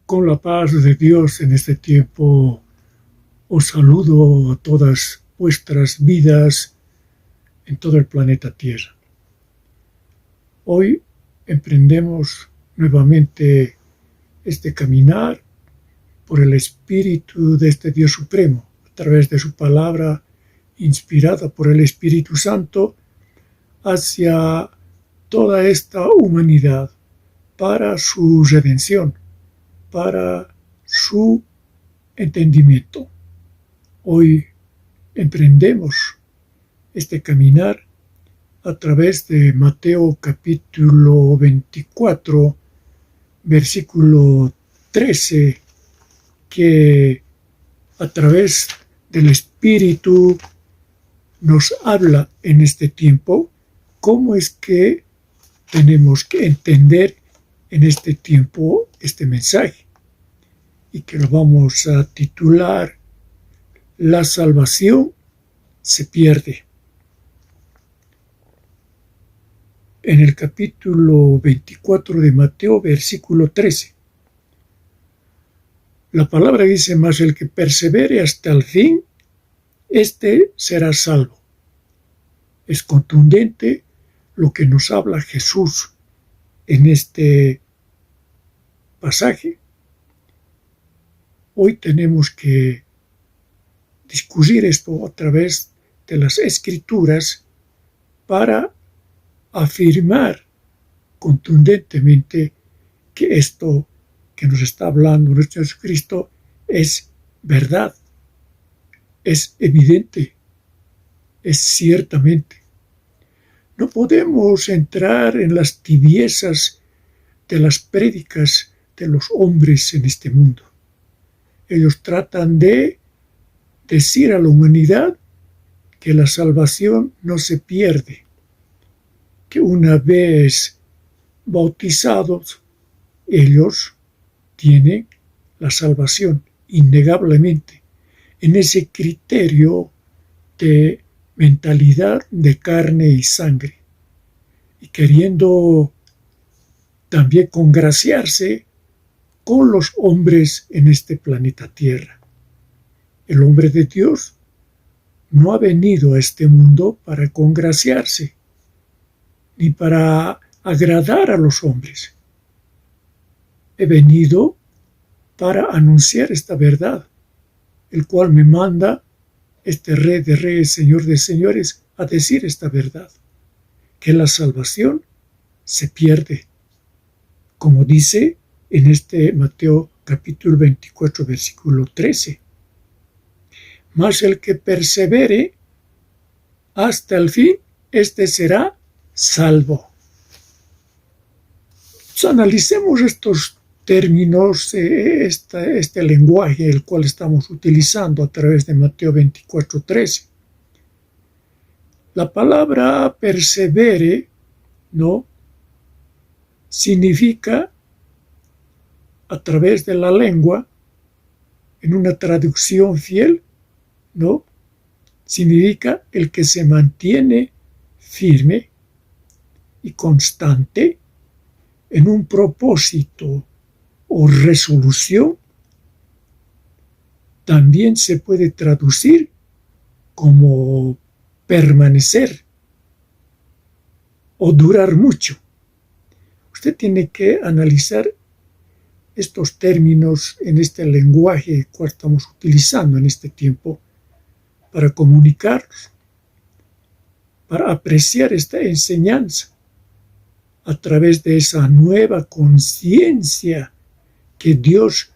Con la paz de Dios en este tiempo, os saludo a todas vuestras vidas en todo el planeta Tierra. Hoy emprendemos nuevamente este caminar por el Espíritu de este Dios Supremo, a través de su palabra inspirada por el Espíritu Santo, hacia toda esta humanidad, para su redención, para su entendimiento. Hoy emprendemos este caminar a través de Mateo capítulo 24, versículo 13, que a través del Espíritu nos habla en este tiempo cómo es que tenemos que entender en este tiempo este mensaje, y que lo vamos a titular La salvación se pierde. En el capítulo 24 de Mateo, versículo 13. La palabra dice: mas el que persevere hasta el fin, éste será salvo. Es contundente lo que nos habla Jesús en este pasaje. Hoy tenemos que discutir esto a través de las Escrituras para afirmar contundentemente que esto que nos está hablando nuestro Jesucristo es verdad, es evidente, es ciertamente. No podemos entrar en las tibiezas de las prédicas de los hombres en este mundo. Ellos tratan de decir a la humanidad que la salvación no se pierde, que una vez bautizados, ellos tienen la salvación innegablemente, en ese criterio de mentalidad de carne y sangre, y queriendo también congraciarse con los hombres en este planeta Tierra. El hombre de Dios no ha venido a este mundo para congraciarse, ni para agradar a los hombres. He venido para anunciar esta verdad, el cual me manda este Rey de Reyes, Señor de Señores, a decir esta verdad, que la salvación se pierde, como dice en este Mateo capítulo 24, versículo 13. Mas el que persevere hasta el fin, éste será salvo. Entonces, analicemos estos términos, este lenguaje el cual estamos utilizando a través de Mateo 24, 13. La palabra persevere, ¿no?, significa, a través de la lengua, en una traducción fiel, ¿no?, significa el que se mantiene firme y constante en un propósito o resolución. También se puede traducir como permanecer o durar mucho. Usted tiene que analizar estos términos en este lenguaje que estamos utilizando en este tiempo para comunicarnos, para apreciar esta enseñanza a través de esa nueva conciencia que Dios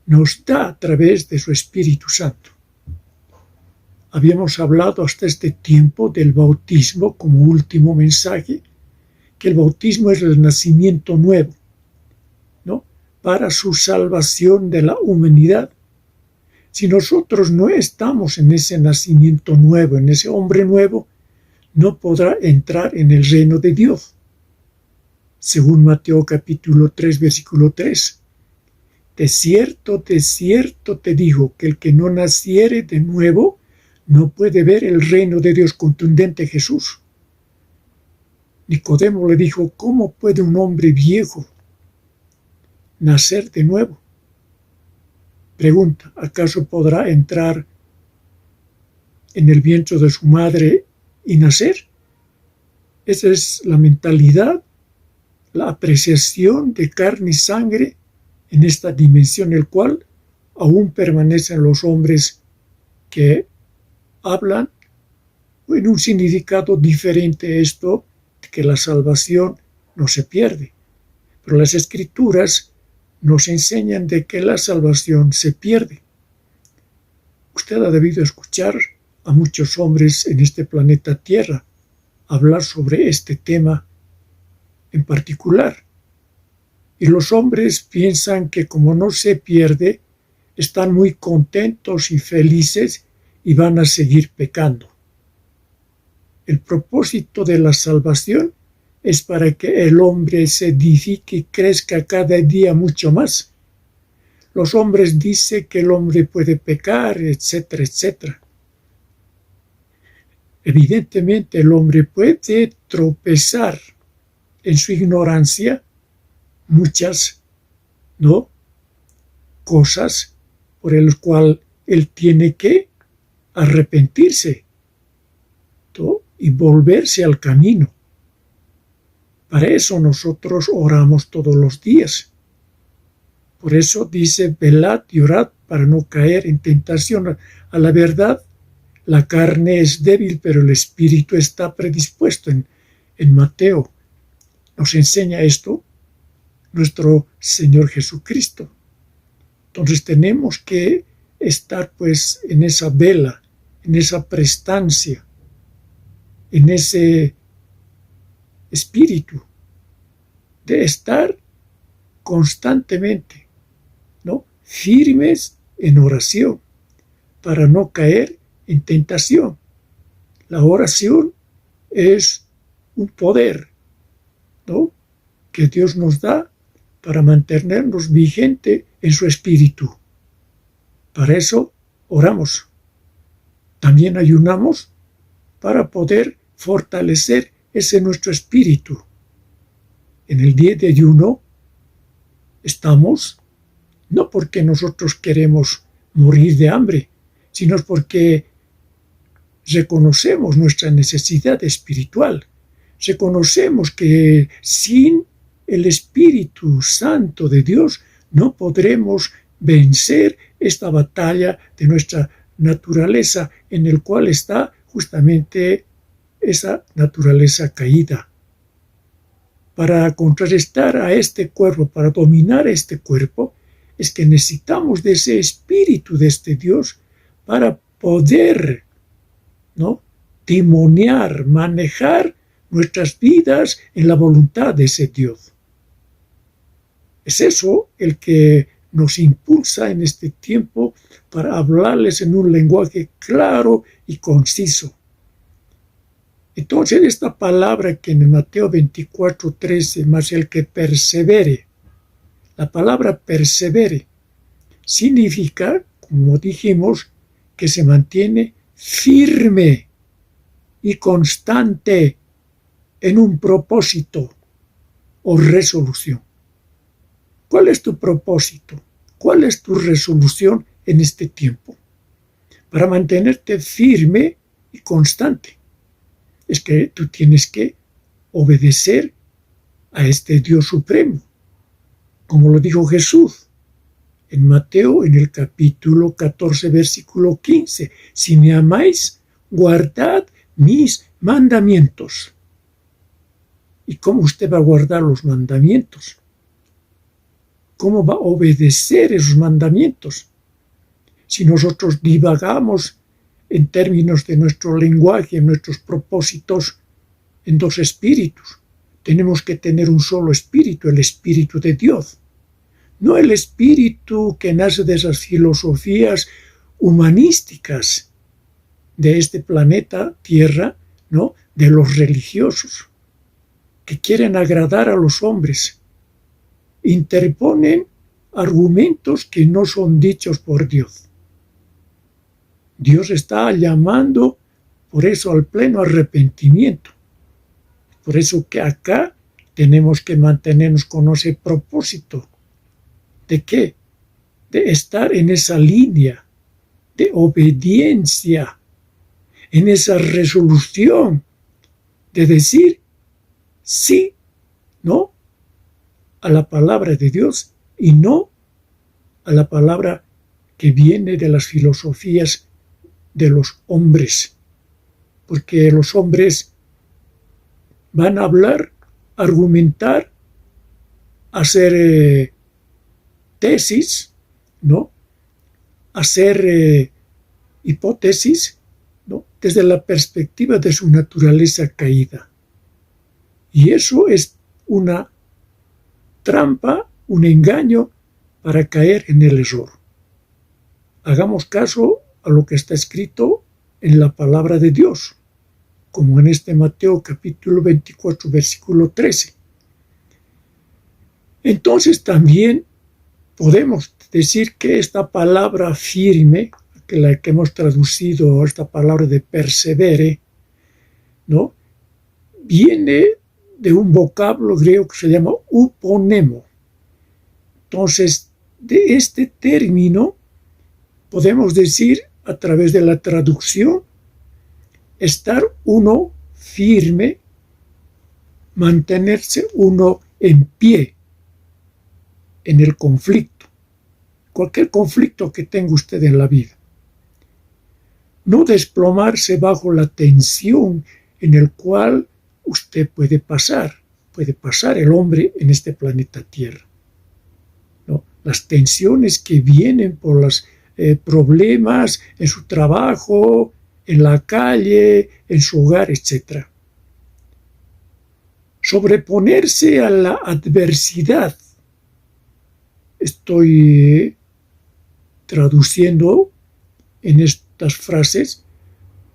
nos da a través de su Espíritu Santo. Habíamos hablado hasta este tiempo del bautismo como último mensaje, que el bautismo es el nacimiento nuevo, ¿no?, para su salvación de la humanidad. Si nosotros no estamos en ese nacimiento nuevo, en ese hombre nuevo, no podrá entrar en el reino de Dios. Según Mateo capítulo 3, versículo 3. De cierto te digo que el que no naciere de nuevo no puede ver el reino de Dios. Contundente Jesús. Nicodemo le dijo: ¿cómo puede un hombre viejo nacer de nuevo? Pregunta, ¿acaso podrá entrar en el vientre de su madre y nacer? Esa es la mentalidad, la apreciación de carne y sangre en esta dimensión, el cual aún permanecen los hombres que hablan en un significado diferente a esto, que la salvación no se pierde. Pero las Escrituras nos enseñan de que la salvación se pierde. Usted ha debido escuchar a muchos hombres en este planeta Tierra hablar sobre este tema en particular. Y los hombres piensan que como no se pierde, están muy contentos y felices y van a seguir pecando. El propósito de la salvación es para que el hombre se edifique y crezca cada día mucho más. Los hombres dicen que el hombre puede pecar, etcétera, etcétera. Evidentemente el hombre puede tropezar en su ignorancia muchas, ¿no?, cosas por el cual él tiene que arrepentirse, ¿no?, y volverse al camino. Para eso nosotros oramos todos los días. Por eso dice, velad y orad para no caer en tentación. A la verdad, la carne es débil, pero el espíritu está predispuesto. En Mateo nos enseña esto nuestro Señor Jesucristo. Entonces tenemos que estar pues en esa vela, en esa prestancia, en ese espíritu de estar constantemente, ¿no?, firmes en oración para no caer en tentación. La oración es un poder, ¿no?, que Dios nos da para mantenernos vigente en su espíritu. Para eso oramos. También ayunamos para poder fortalecer ese nuestro espíritu. En el día de ayuno estamos no porque nosotros queremos morir de hambre, sino porque reconocemos nuestra necesidad espiritual. Reconocemos que sin el Espíritu Santo de Dios no podremos vencer esta batalla de nuestra naturaleza, en el cual está justamente esa naturaleza caída. Para contrarrestar a este cuerpo, para dominar este cuerpo, es que necesitamos de ese espíritu de este Dios para poder, ¿no?, timoniar, manejar nuestras vidas en la voluntad de ese Dios. Es eso el que nos impulsa en este tiempo para hablarles en un lenguaje claro y conciso. Entonces esta palabra que en Mateo 24:13, más el que persevere, la palabra persevere significa, como dijimos, que se mantiene firme y constante en un propósito o resolución. ¿Cuál es tu propósito? ¿Cuál es tu resolución en este tiempo? Para mantenerte firme y constante. Es que tú tienes que obedecer a este Dios supremo. Como lo dijo Jesús en Mateo, en el capítulo 14, versículo 15. Si me amáis, guardad mis mandamientos. ¿Y cómo usted va a guardar los mandamientos? ¿Cómo va a obedecer esos mandamientos? Si nosotros divagamos en términos de nuestro lenguaje, en nuestros propósitos, en dos espíritus. Tenemos que tener un solo espíritu, el espíritu de Dios. No el espíritu que nace de esas filosofías humanísticas de este planeta Tierra, ¿no?, de los religiosos, que quieren agradar a los hombres. Interponen argumentos que no son dichos por Dios. Dios está llamando por eso al pleno arrepentimiento. Por eso que acá tenemos que mantenernos con ese propósito. ¿De qué? de estar en esa línea de obediencia, en esa resolución de decir sí, no a la palabra de Dios y no a la palabra que viene de las filosofías de los hombres, porque los hombres van a hablar, argumentar, hacer tesis, ¿no? Hacer hipótesis, ¿no? Desde la perspectiva de su naturaleza caída. Y eso es una trampa, un engaño para caer en el error. Hagamos caso a lo que está escrito en la palabra de Dios, como en este Mateo capítulo 24, versículo 13. Entonces también podemos decir que esta palabra firme, que la que hemos traducido, esta palabra de persevere, ¿no? Viene de un vocablo griego que se llama uponemo. Entonces, de este término podemos decir, a través de la traducción, estar uno firme, mantenerse uno en pie en el conflicto, cualquier conflicto que tenga usted en la vida. No desplomarse bajo la tensión en el cual usted puede pasar el hombre en este planeta Tierra, ¿no? Las tensiones que vienen por los problemas en su trabajo, en la calle, en su hogar, etc. Sobreponerse a la adversidad. Estoy traduciendo en estas frases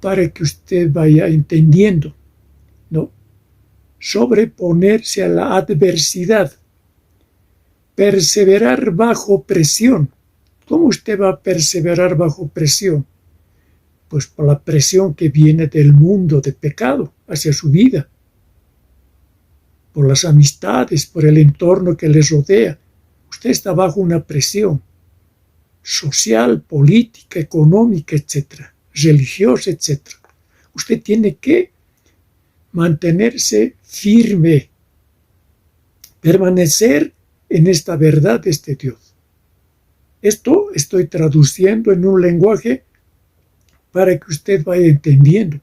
para que usted vaya entendiendo, ¿no? Sobreponerse a la adversidad. Perseverar bajo presión. ¿Cómo usted va a perseverar bajo presión? Pues por la presión que viene del mundo de pecado hacia su vida, por las amistades, por el entorno que les rodea. Usted está bajo una presión social, política, económica, etcétera, religiosa, etcétera. Usted tiene que mantenerse firme, permanecer en esta verdad de este Dios. Esto estoy traduciendo en un lenguaje para que usted vaya entendiendo.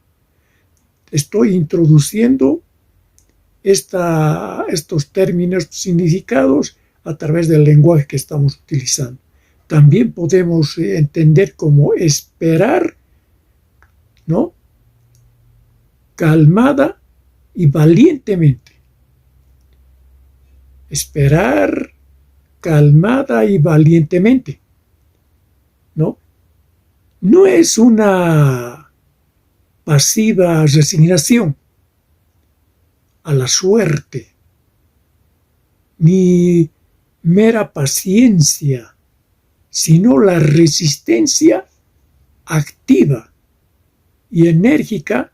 Estoy introduciendo estos términos, significados a través del lenguaje que estamos utilizando. También podemos entender como esperar, ¿no? Calmada y valientemente. Esperar calmada y valientemente, ¿no? No es una pasiva resignación a la suerte, ni mera paciencia, sino la resistencia activa y enérgica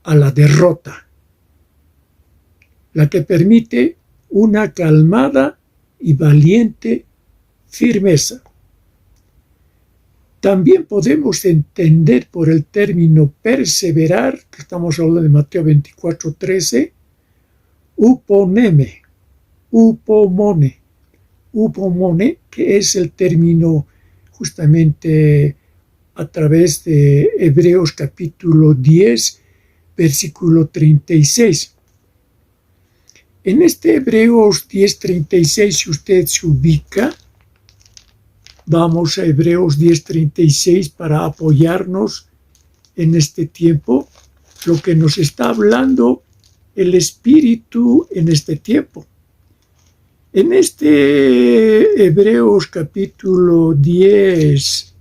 a la derrota, la que permite una calmada y valiente firmeza. También podemos entender por el término perseverar, que estamos hablando de Mateo 24:13, uponeme, upomone, que es el término justamente a través de Hebreos capítulo 10, versículo 36. En este Hebreos 10:36, si usted se ubica, vamos a Hebreos 10:36 para apoyarnos en este tiempo, lo que nos está hablando el Espíritu en este tiempo. En este Hebreos capítulo 10,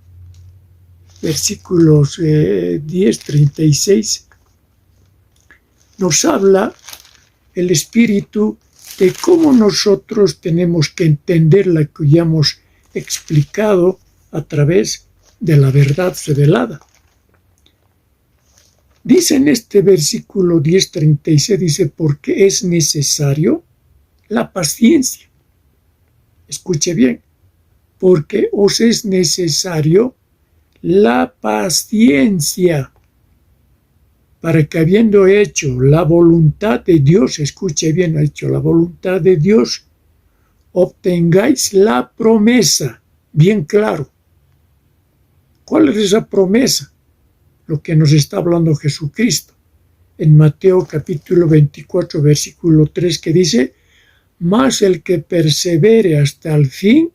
versículos 10:36, nos habla el Espíritu de cómo nosotros tenemos que entender la que ya hemos explicado a través de la verdad revelada. Dice en este versículo 10:36, dice, porque es necesario la paciencia. Escuche bien, porque os es necesario la paciencia, para que habiendo hecho la voluntad de Dios, escuche bien, ha hecho la voluntad de Dios, obtengáis la promesa, bien claro. ¿Cuál es esa promesa? Lo que nos está hablando Jesucristo en Mateo capítulo 24, versículo 3, que dice: mas el que persevere hasta el fin,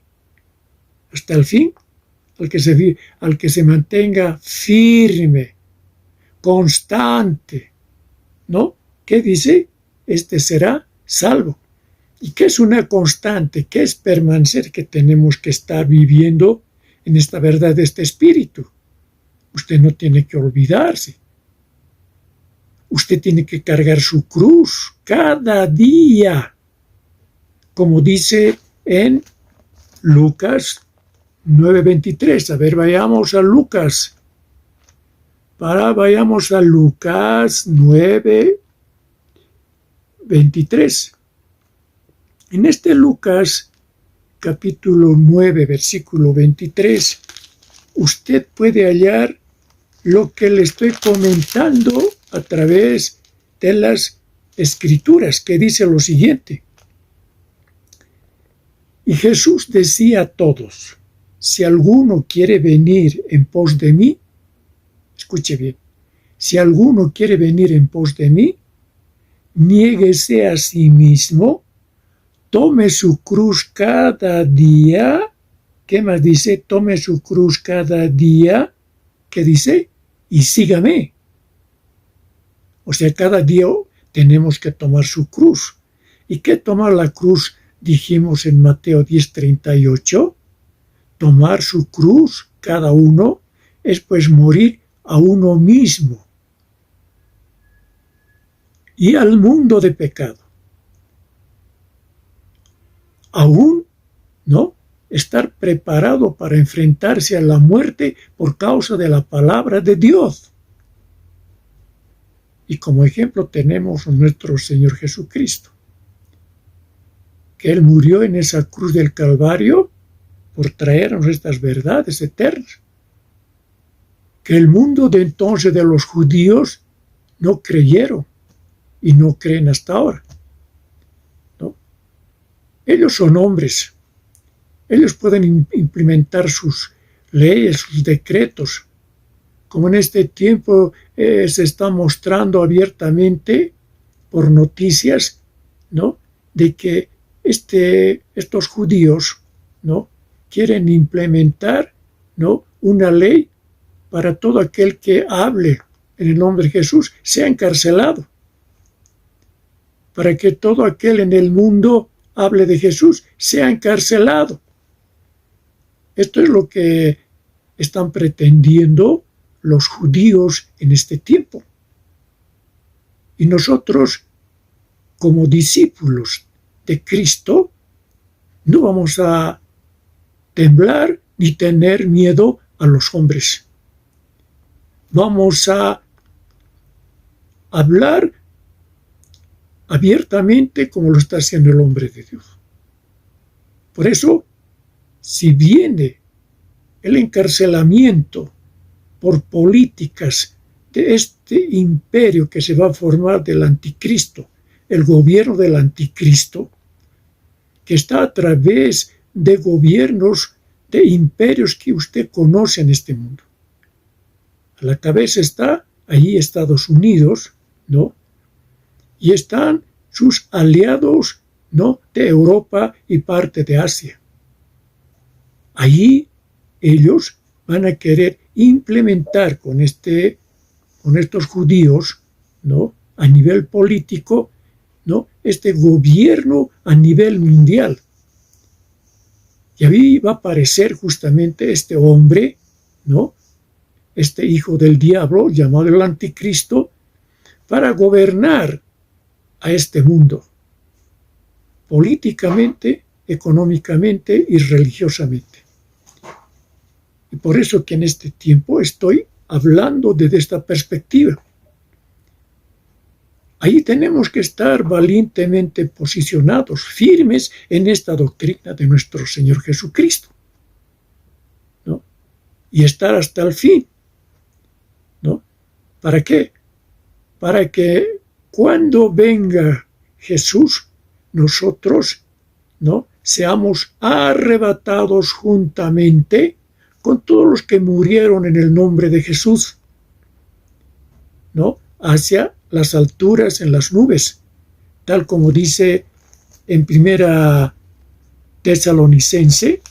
al que se mantenga firme, constante, ¿no? ¿Qué dice? Este será salvo. ¿Y qué es una constante? ¿Qué es permanecer? Que tenemos que estar viviendo en esta verdad de este espíritu. Usted no tiene que olvidarse. Usted tiene que cargar su cruz cada día, como dice en Lucas 9:23. A ver, vayamos a Lucas. Vayamos a Lucas 9:23. En este Lucas capítulo 9, versículo 23, usted puede hallar lo que le estoy comentando a través de las Escrituras, que dice lo siguiente: y Jesús decía a todos: si alguno quiere venir en pos de mí, escuche bien, si alguno quiere venir en pos de mí, niéguese a sí mismo, tome su cruz cada día. ¿Qué más dice? Tome su cruz cada día. ¿Qué dice? Y sígame. O sea, cada día tenemos que tomar su cruz. ¿Y qué tomar la cruz? Dijimos en Mateo 10:38. Tomar su cruz, cada uno, es pues morir a uno mismo y al mundo de pecado. Aún, ¿no? Estar preparado para enfrentarse a la muerte por causa de la palabra de Dios. Y como ejemplo tenemos a nuestro Señor Jesucristo, que Él murió en esa cruz del Calvario por traernos estas verdades eternas, que el mundo de entonces de los judíos no creyeron y no creen hasta ahora, ¿no? Ellos son hombres, ellos pueden implementar sus leyes, sus decretos, como en este tiempo se está mostrando abiertamente por noticias, ¿no?, de que estos judíos, ¿no?, quieren implementar, ¿no?, una ley para todo aquel que hable en el nombre de Jesús sea encarcelado, para que todo aquel en el mundo hable de Jesús sea encarcelado. Esto es lo que están pretendiendo los judíos en este tiempo. Y nosotros, como discípulos de Cristo, no vamos a temblar ni tener miedo a los hombres. Vamos a hablar abiertamente como lo está haciendo el hombre de Dios. Por eso, si viene el encarcelamiento por políticas de este imperio que se va a formar del anticristo, el gobierno del anticristo, que está a través de gobiernos, de imperios que usted conoce en este mundo. A la cabeza está allí Estados Unidos, ¿no?, y están sus aliados, ¿no?, de Europa y parte de Asia. Allí ellos van a querer implementar con estos judíos, ¿no?, a nivel político, ¿no?, este gobierno a nivel mundial. Y ahí va a aparecer justamente este hombre, ¿no?, este hijo del diablo llamado el anticristo, para gobernar a este mundo, políticamente, económicamente y religiosamente. Y por eso que en este tiempo estoy hablando desde esta perspectiva. Ahí tenemos que estar valientemente posicionados, firmes en esta doctrina de nuestro Señor Jesucristo. y estar hasta el fin, ¿no? ¿Para qué? Para que cuando venga Jesús, nosotros, ¿no?, seamos arrebatados juntamente con todos los que murieron en el nombre de Jesús, ¿no?, hacia las alturas en las nubes, tal como dice en Primera Tesalonicense.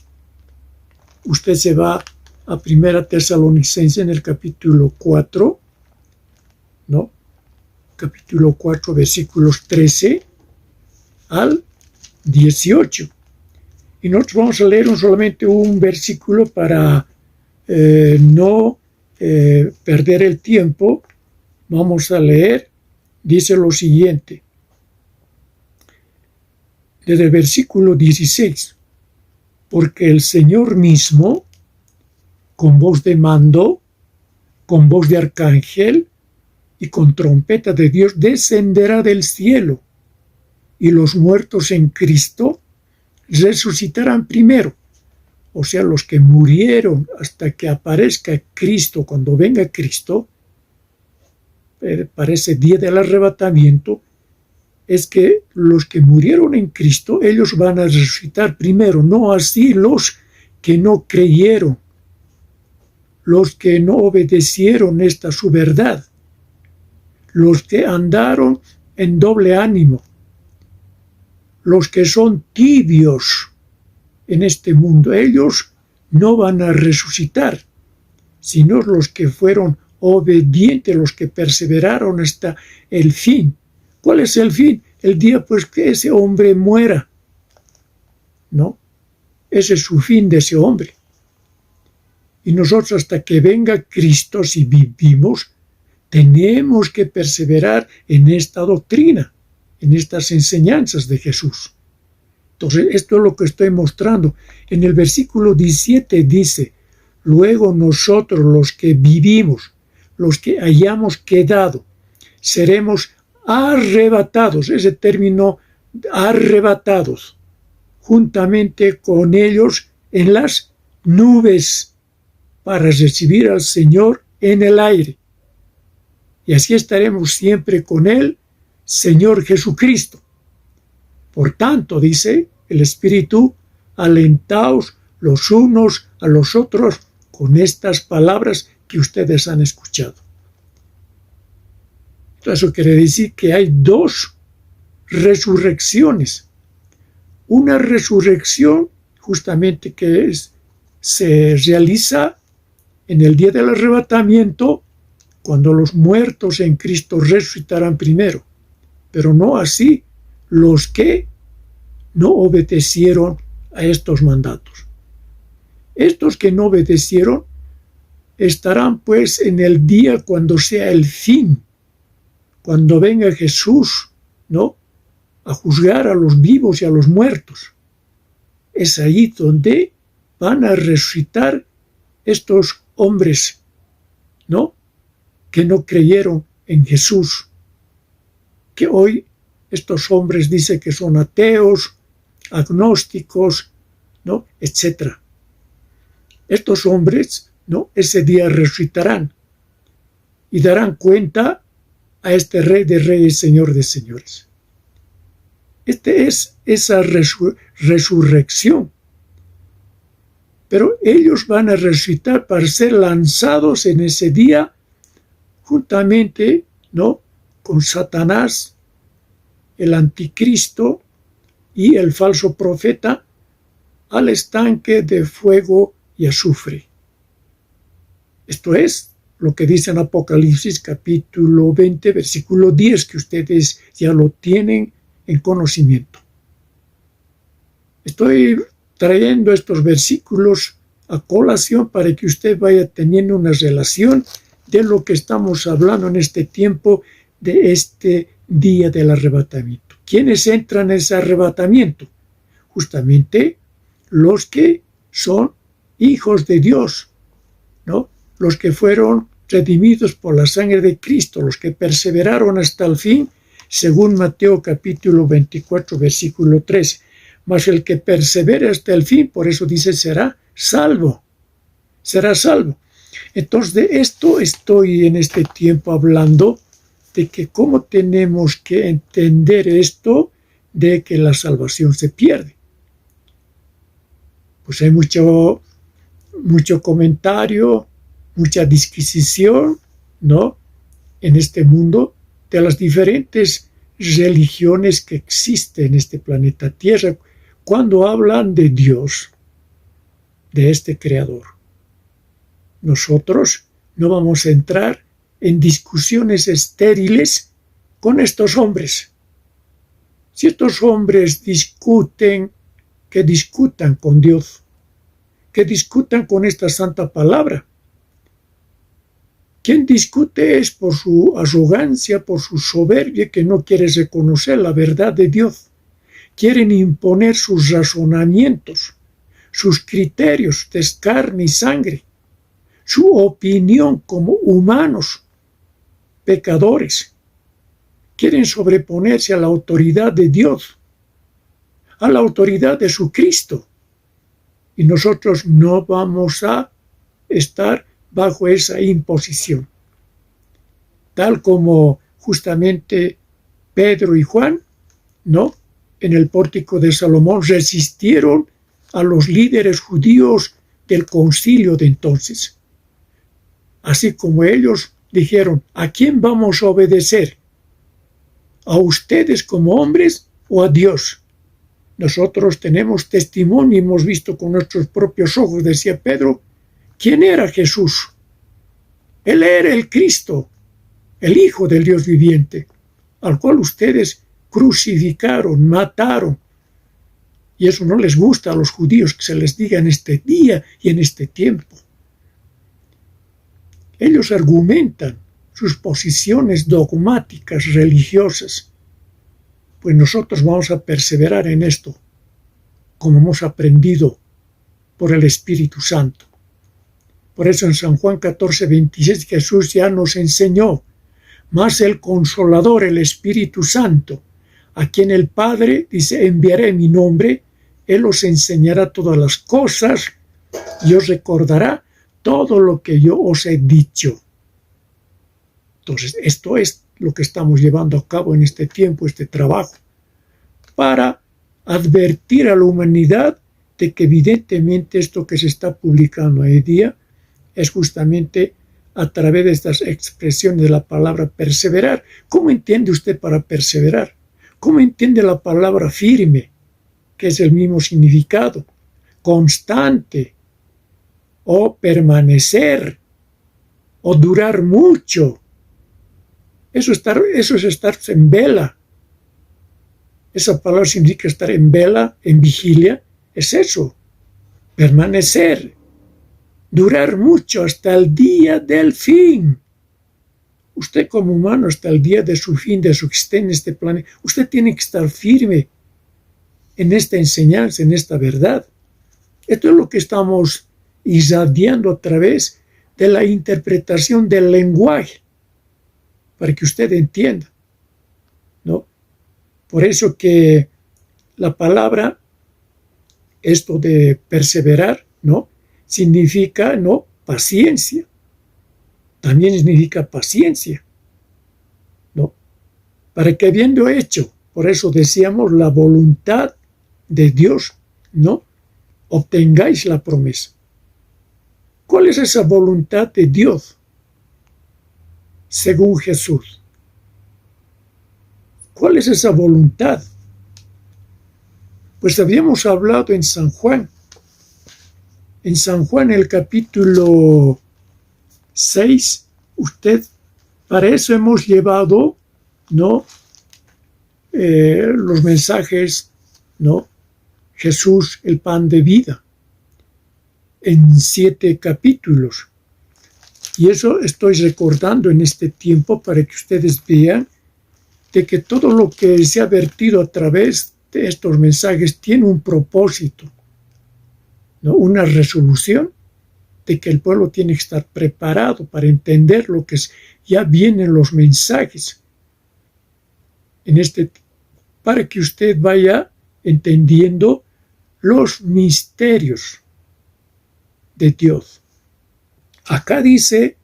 Usted se va a Primera Tesalonicense en el capítulo 4, ¿no? Capítulo 4, versículos 13 al 18. Y nosotros vamos a leer solamente un versículo para no perder el tiempo. Vamos a leer, dice lo siguiente, desde el versículo 16. Porque el Señor mismo, con voz de mando, con voz de arcángel y con trompeta de Dios, descenderá del cielo, y los muertos en Cristo resucitarán primero. O sea, los que murieron hasta que aparezca Cristo, cuando venga Cristo, para ese día del arrebatamiento, es que los que murieron en Cristo, ellos van a resucitar primero, no así los que no creyeron, los que no obedecieron esta su verdad, los que andaron en doble ánimo, los que son tibios en este mundo, ellos no van a resucitar, sino los que fueron obedientes, los que perseveraron hasta el fin. ¿Cuál es el fin? El día pues que ese hombre muera, ¿no? Ese es su fin de ese hombre. Y nosotros hasta que venga Cristo, si vivimos, tenemos que perseverar en esta doctrina, en estas enseñanzas de Jesús. Entonces, esto es lo que estoy mostrando. En el versículo 17 dice, luego nosotros los que vivimos, los que hayamos quedado, seremos arrebatados, ese término arrebatados, juntamente con ellos en las nubes, para recibir al Señor en el aire. Y así estaremos siempre con Él, Señor Jesucristo. Por tanto, dice el Espíritu, alentaos los unos a los otros con estas palabras que ustedes han escuchado. Eso quiere decir que hay dos resurrecciones. Una resurrección justamente que se realiza en el día del arrebatamiento, cuando los muertos en Cristo resucitarán primero, pero no así los que no obedecieron a estos mandatos. Estos que no obedecieron estarán pues en el día cuando sea el fin, cuando venga Jesús, ¿no?, a juzgar a los vivos y a los muertos. Es ahí donde van a resucitar estos hombres, ¿no?, que no creyeron en Jesús, que hoy estos hombres dicen que son ateos, agnósticos, ¿no?, etc. Estos hombres, ¿no?, ese día resucitarán y darán cuenta a este Rey de Reyes, Señor de Señores. Este es esa resurrección. Pero ellos van a resucitar para ser lanzados en ese día juntamente, ¿no?, con Satanás, el anticristo y el falso profeta, al estanque de fuego y azufre. Esto es lo que dice en Apocalipsis capítulo 20, versículo 10, que ustedes ya lo tienen en conocimiento. Estoy trayendo estos versículos a colación para que usted vaya teniendo una relación de lo que estamos hablando en este tiempo de este día del arrebatamiento. ¿Quiénes entran en ese arrebatamiento? Justamente los que son hijos de Dios, ¿no?, los que fueron redimidos por la sangre de Cristo, los que perseveraron hasta el fin, según Mateo capítulo 24, versículo 13. Mas el que persevere hasta el fin, por eso dice, será salvo. será salvo. Entonces, de esto estoy en este tiempo hablando, de que cómo tenemos que entender esto de que la salvación se pierde. Pues hay mucho comentario, mucha disquisición, ¿no?, en este mundo de las diferentes religiones que existen en este planeta Tierra cuando hablan de Dios, de este Creador. Nosotros no vamos a entrar en discusiones estériles con estos hombres. Si estos hombres discuten, que discutan con Dios, que discutan con esta santa palabra. Quien discute es por su arrogancia, por su soberbia, que no quiere reconocer la verdad de Dios. Quieren imponer sus razonamientos, sus criterios de carne y sangre, su opinión como humanos, pecadores. Quieren sobreponerse a la autoridad de Dios, a la autoridad de su Cristo. Y nosotros no vamos a estar bajo esa imposición. Tal como justamente Pedro y Juan, ¿no?, en el pórtico de Salomón resistieron a los líderes judíos del concilio de entonces. Así como ellos dijeron, ¿a quién vamos a obedecer? ¿A ustedes como hombres o a Dios? Nosotros tenemos testimonio y hemos visto con nuestros propios ojos, decía Pedro, quién era Jesús. Él era el Cristo, el Hijo del Dios viviente, al cual ustedes crucificaron, mataron. Y eso no les gusta a los judíos que se les diga en este día y en este tiempo. Ellos argumentan sus posiciones dogmáticas, religiosas. Pues nosotros vamos a perseverar en esto, como hemos aprendido por el Espíritu Santo. Por eso en San Juan 14:26 Jesús ya nos enseñó, mas el Consolador, el Espíritu Santo, a quien el Padre dice, enviaré en mi nombre, Él os enseñará todas las cosas y os recordará todo lo que yo os he dicho. Entonces, esto es lo que estamos llevando a cabo en este tiempo, este trabajo, para advertir a la humanidad de que evidentemente esto que se está publicando hoy día es justamente a través de estas expresiones de la palabra perseverar. ¿Cómo entiende usted para perseverar? ¿Cómo entiende la palabra firme, que es el mismo significado? Constante, o permanecer, o durar mucho. Eso es estar en vela. Esa palabra significa estar en vela, en vigilia. Es eso, permanecer, durar mucho hasta el día del fin. Usted como humano hasta el día de su fin, de su existencia en este planeta, usted tiene que estar firme en esta enseñanza, en esta verdad. Esto es lo que estamos irradiando a través de la interpretación del lenguaje, para que usted entienda, ¿no? Por eso que la palabra, esto de perseverar, ¿no?, significa, ¿no?, paciencia. También significa paciencia, ¿no? Para que habiendo hecho, por eso decíamos, la voluntad de Dios, ¿no?, obtengáis la promesa. ¿Cuál es esa voluntad de Dios? Según Jesús. ¿Cuál es esa voluntad? Pues habíamos hablado en San Juan. En San Juan, el capítulo 6, para eso hemos llevado, ¿no?, los mensajes, ¿no?, Jesús, el pan de vida, en 7 capítulos. Y eso estoy recordando en este tiempo para que ustedes vean de que todo lo que se ha vertido a través de estos mensajes tiene un propósito, ¿no?, una resolución de que el pueblo tiene que estar preparado para entender lo que ya vienen los mensajes para que usted vaya entendiendo los misterios de Dios. acá dice,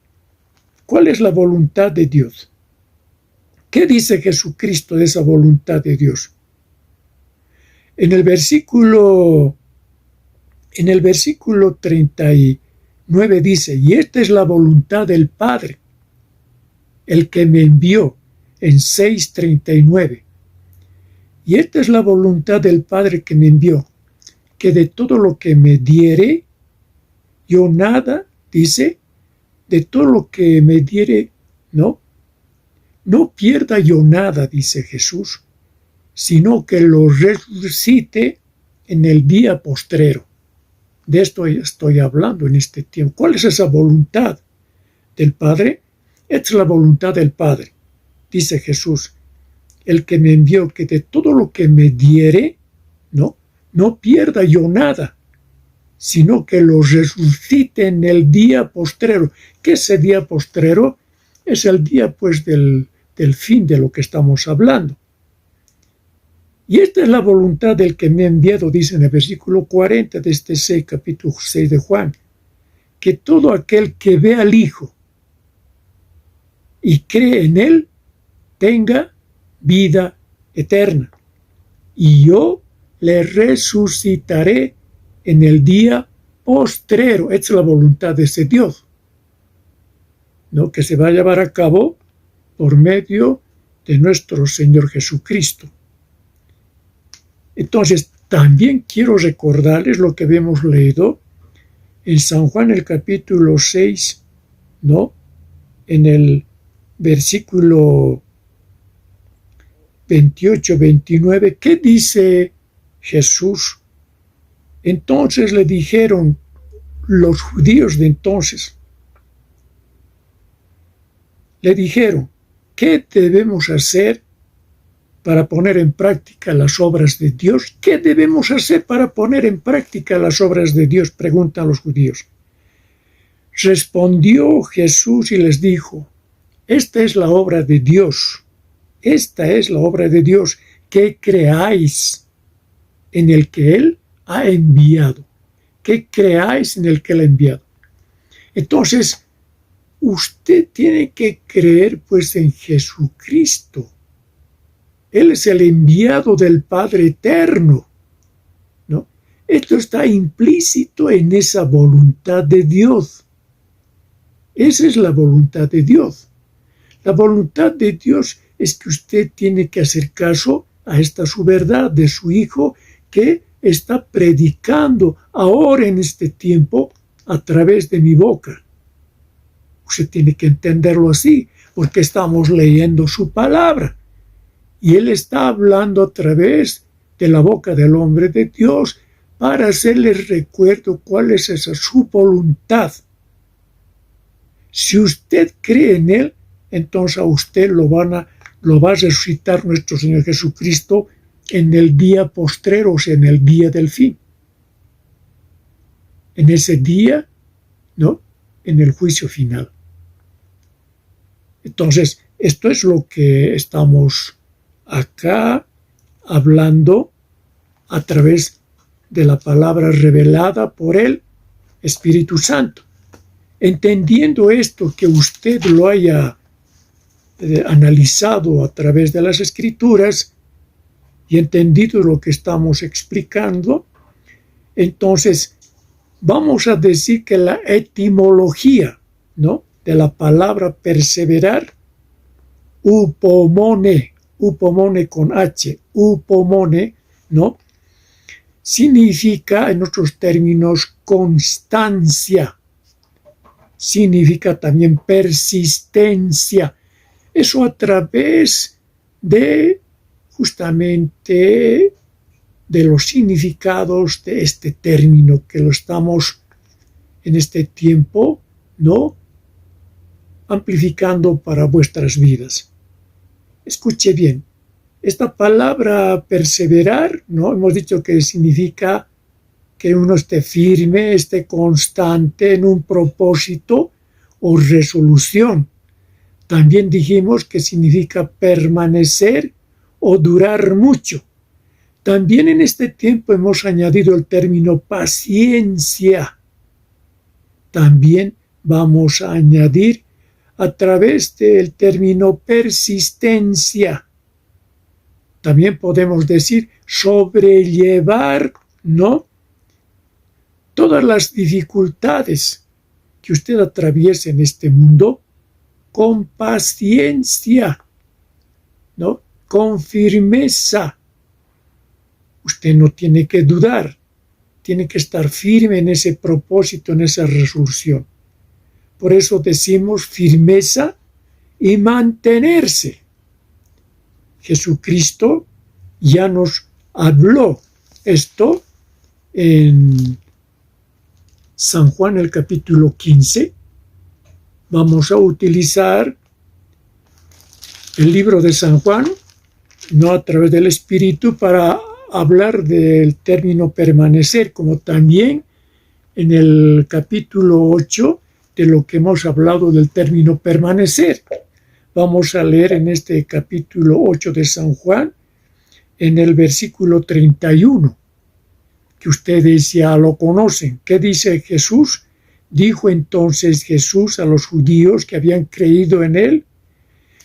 ¿cuál es la voluntad de Dios? ¿Qué dice Jesucristo de esa voluntad de Dios? En el versículo 39 dice, y esta es la voluntad del Padre, el que me envió, en 6:39. Y esta es la voluntad del Padre que me envió, que de todo lo que me diere, yo nada, dice, de todo lo que me diere, no pierda yo nada, dice Jesús, sino que lo resucite en el día postrero. De esto estoy hablando en este tiempo. ¿Cuál es esa voluntad del Padre? Esta es la voluntad del Padre, dice Jesús, el que me envió, que de todo lo que me diere, no pierda yo nada, sino que lo resucite en el día postrero. ¿Qué es ese día postrero? Es el día, pues, del fin de lo que estamos hablando. Y esta es la voluntad del que me ha enviado, dice en el versículo 40 de este capítulo 6 de Juan, que todo aquel que ve al Hijo y cree en Él, tenga vida eterna. Y yo le resucitaré en el día postrero. Esta es la voluntad de ese Dios, que se va a llevar a cabo por medio de nuestro Señor Jesucristo. Entonces, también quiero recordarles lo que habíamos leído en San Juan, el capítulo 6, en el versículo 28-29, ¿qué dice Jesús? Entonces le dijeron los judíos de entonces, le dijeron, ¿qué debemos hacer para poner en práctica las obras de Dios? ¿Qué debemos hacer para poner en práctica las obras de Dios?, preguntan los judíos. Respondió Jesús y les dijo, esta es la obra de Dios, esta es la obra de Dios, que creáis en el que Él ha enviado, que creáis en el que Él ha enviado. Entonces, usted tiene que creer, pues, en Jesucristo. Él es el enviado del Padre Eterno, Esto está implícito en esa voluntad de Dios. Esa es la voluntad de Dios. La voluntad de Dios es que usted tiene que hacer caso a esta su verdad de su Hijo que está predicando ahora en este tiempo a través de mi boca. Usted tiene que entenderlo así, porque estamos leyendo su palabra. Y Él está hablando a través de la boca del hombre de Dios para hacerles recuerdo cuál es esa su voluntad. Si usted cree en Él, entonces a usted lo va a resucitar nuestro Señor Jesucristo en el día postrero, o sea, en el día del fin. En ese día, en el juicio final. Entonces, esto es lo que estamos acá hablando a través de la palabra revelada por el Espíritu Santo. Entendiendo esto, que usted lo haya analizado a través de las Escrituras y entendido lo que estamos explicando, entonces vamos a decir que la etimología, de la palabra perseverar, upomone con H, upomone, significa, en otros términos, constancia. Significa también persistencia. Eso a través de, justamente, de los significados de este término que lo estamos en este tiempo, amplificando para vuestras vidas. Escuche bien, esta palabra perseverar, hemos dicho que significa que uno esté firme, esté constante en un propósito o resolución. También dijimos que significa permanecer o durar mucho. También en este tiempo hemos añadido el término paciencia. También vamos a añadir a través del término persistencia. También podemos decir sobrellevar, ¿no?, todas las dificultades que usted atraviesa en este mundo con paciencia, ¿no?, con firmeza. Usted no tiene que dudar, tiene que estar firme en ese propósito, en esa resolución. Por eso decimos firmeza y mantenerse. Jesucristo ya nos habló esto en San Juan, el capítulo 15. Vamos a utilizar el libro de San Juan, no a través del Espíritu, para hablar del término permanecer, como también en el capítulo 8 de lo que hemos hablado del término permanecer. Vamos a leer en este capítulo 8 de San Juan, en el versículo 31, que ustedes ya lo conocen. ¿Qué dice Jesús? Dijo entonces Jesús a los judíos que habían creído en él: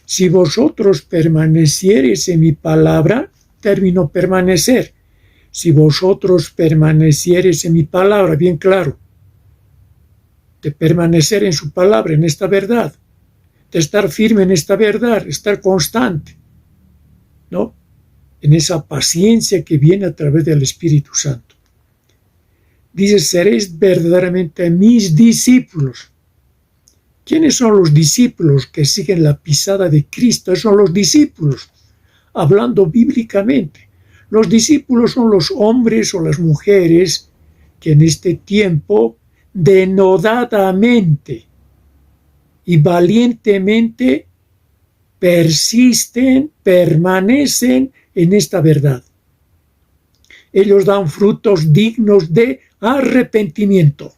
si vosotros permaneciereis en mi palabra, término permanecer, si vosotros permaneciereis en mi palabra, bien claro, de permanecer en su palabra, en esta verdad, de estar firme en esta verdad, estar constante, ¿no?, en esa paciencia que viene a través del Espíritu Santo. Dice, seréis verdaderamente mis discípulos. ¿Quiénes son los discípulos que siguen la pisada de Cristo? Esos son los discípulos, hablando bíblicamente. Los discípulos son los hombres o las mujeres que en este tiempo denodadamente y valientemente persisten, permanecen en esta verdad. Ellos dan frutos dignos de arrepentimiento.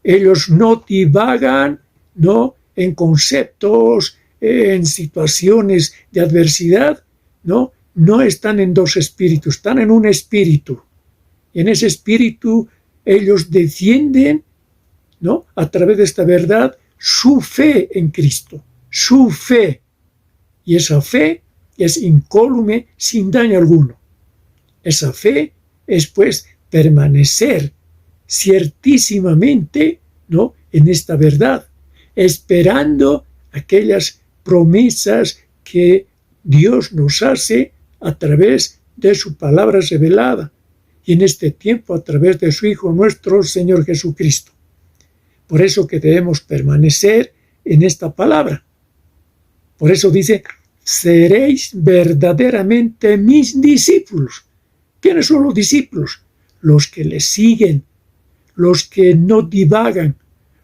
Ellos no divagan, ¿no?, en conceptos, en situaciones de adversidad, ¿no? No están en dos espíritus, están en un espíritu. Y en ese espíritu ellos defienden, ¿no?, a través de esta verdad, su fe en Cristo, su fe. Y esa fe es incólume, sin daño alguno. Esa fe es, pues, permanecer ciertísimamente, ¿no?, en esta verdad, esperando aquellas promesas que Dios nos hace a través de su palabra revelada y en este tiempo a través de su Hijo nuestro Señor Jesucristo. Por eso que debemos permanecer en esta palabra. Por eso dice, seréis verdaderamente mis discípulos. ¿Quiénes son los discípulos? Los que le siguen, los que no divagan,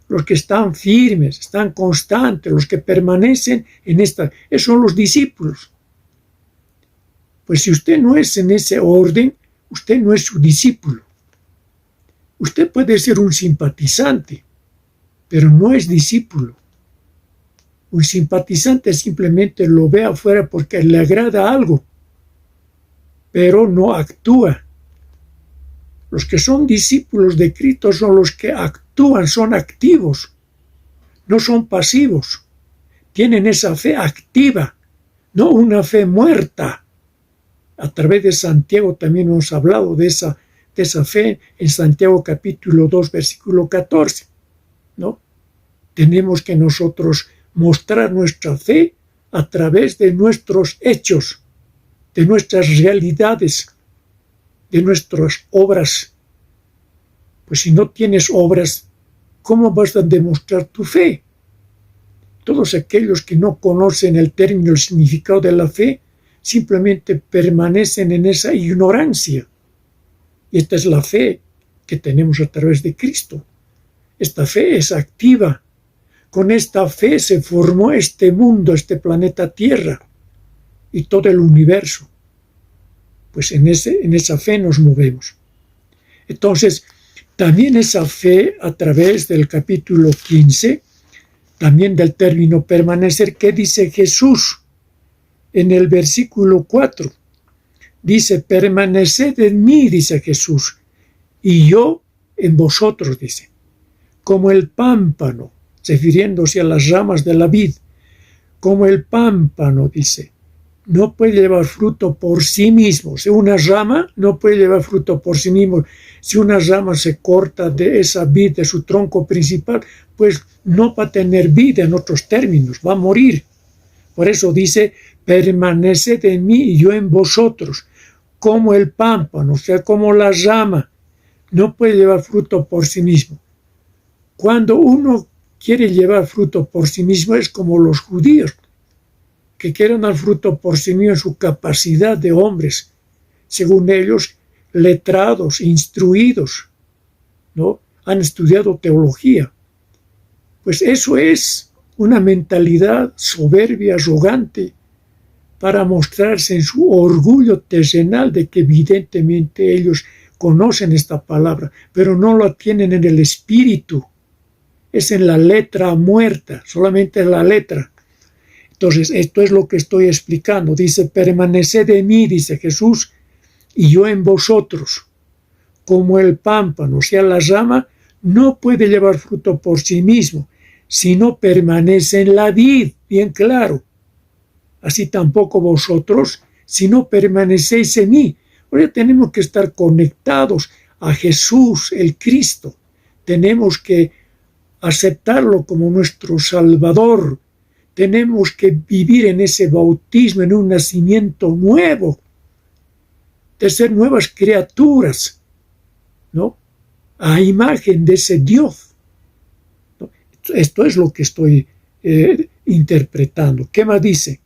los que están firmes, están constantes, los que permanecen en esta. Esos son los discípulos. Pues si usted no es en ese orden, usted no es su discípulo. Usted puede ser un simpatizante, pero no es discípulo. Un simpatizante simplemente lo ve afuera porque le agrada algo, pero no actúa. Los que son discípulos de Cristo son los que actúan, son activos, no son pasivos. Tienen esa fe activa, no una fe muerta. A través de Santiago también hemos hablado de esa fe en Santiago capítulo 2, versículo 14, ¿no? Tenemos que nosotros mostrar nuestra fe a través de nuestros hechos, de nuestras realidades, de nuestras obras. Pues si no tienes obras, ¿cómo vas a demostrar tu fe? Todos aquellos que no conocen el término, el significado de la fe, simplemente permanecen en esa ignorancia. Y esta es la fe que tenemos a través de Cristo. Esta fe es activa. Con esta fe se formó este mundo, este planeta Tierra y todo el universo. Pues en esa fe nos movemos. Entonces, también esa fe a través del capítulo 15, también del término permanecer, ¿qué dice Jesús? En el versículo 4, dice, permaneced en mí, dice Jesús, y yo en vosotros, dice. como el pámpano, refiriéndose a las ramas de la vid, como el pámpano, dice, no puede llevar fruto por sí mismo. Si una rama no puede llevar fruto por sí mismo, si una rama se corta de esa vid, de su tronco principal, pues no va a tener vida, en otros términos, va a morir. Por eso dice, permaneced en mí y yo en vosotros, como el pámpano, o sea, como la rama, no puede llevar fruto por sí mismo. Cuando uno quiere llevar fruto por sí mismo es como los judíos, que quieren dar fruto por sí mismo en su capacidad de hombres, según ellos, letrados, instruidos, ¿no? Han estudiado teología. Pues eso es una mentalidad soberbia, arrogante, para mostrarse en su orgullo terrenal de que evidentemente ellos conocen esta palabra, pero no la tienen en el espíritu. Es en la letra muerta, solamente en la letra. Entonces, esto es lo que estoy explicando. Dice, permaneced en mí, dice Jesús, y yo en vosotros. Como el pámpano, o sea, la rama, no puede llevar fruto por sí mismo, si no permanece en la vid, bien claro. Así tampoco vosotros, si no permanecéis en mí. Ahora tenemos que estar conectados a Jesús, el Cristo. Tenemos que aceptarlo como nuestro Salvador. Tenemos que vivir en ese bautismo, en un nacimiento nuevo, de ser nuevas criaturas, ¿no? A imagen de ese Dios, ¿no? Esto es lo que estoy interpretando. ¿Qué más dice?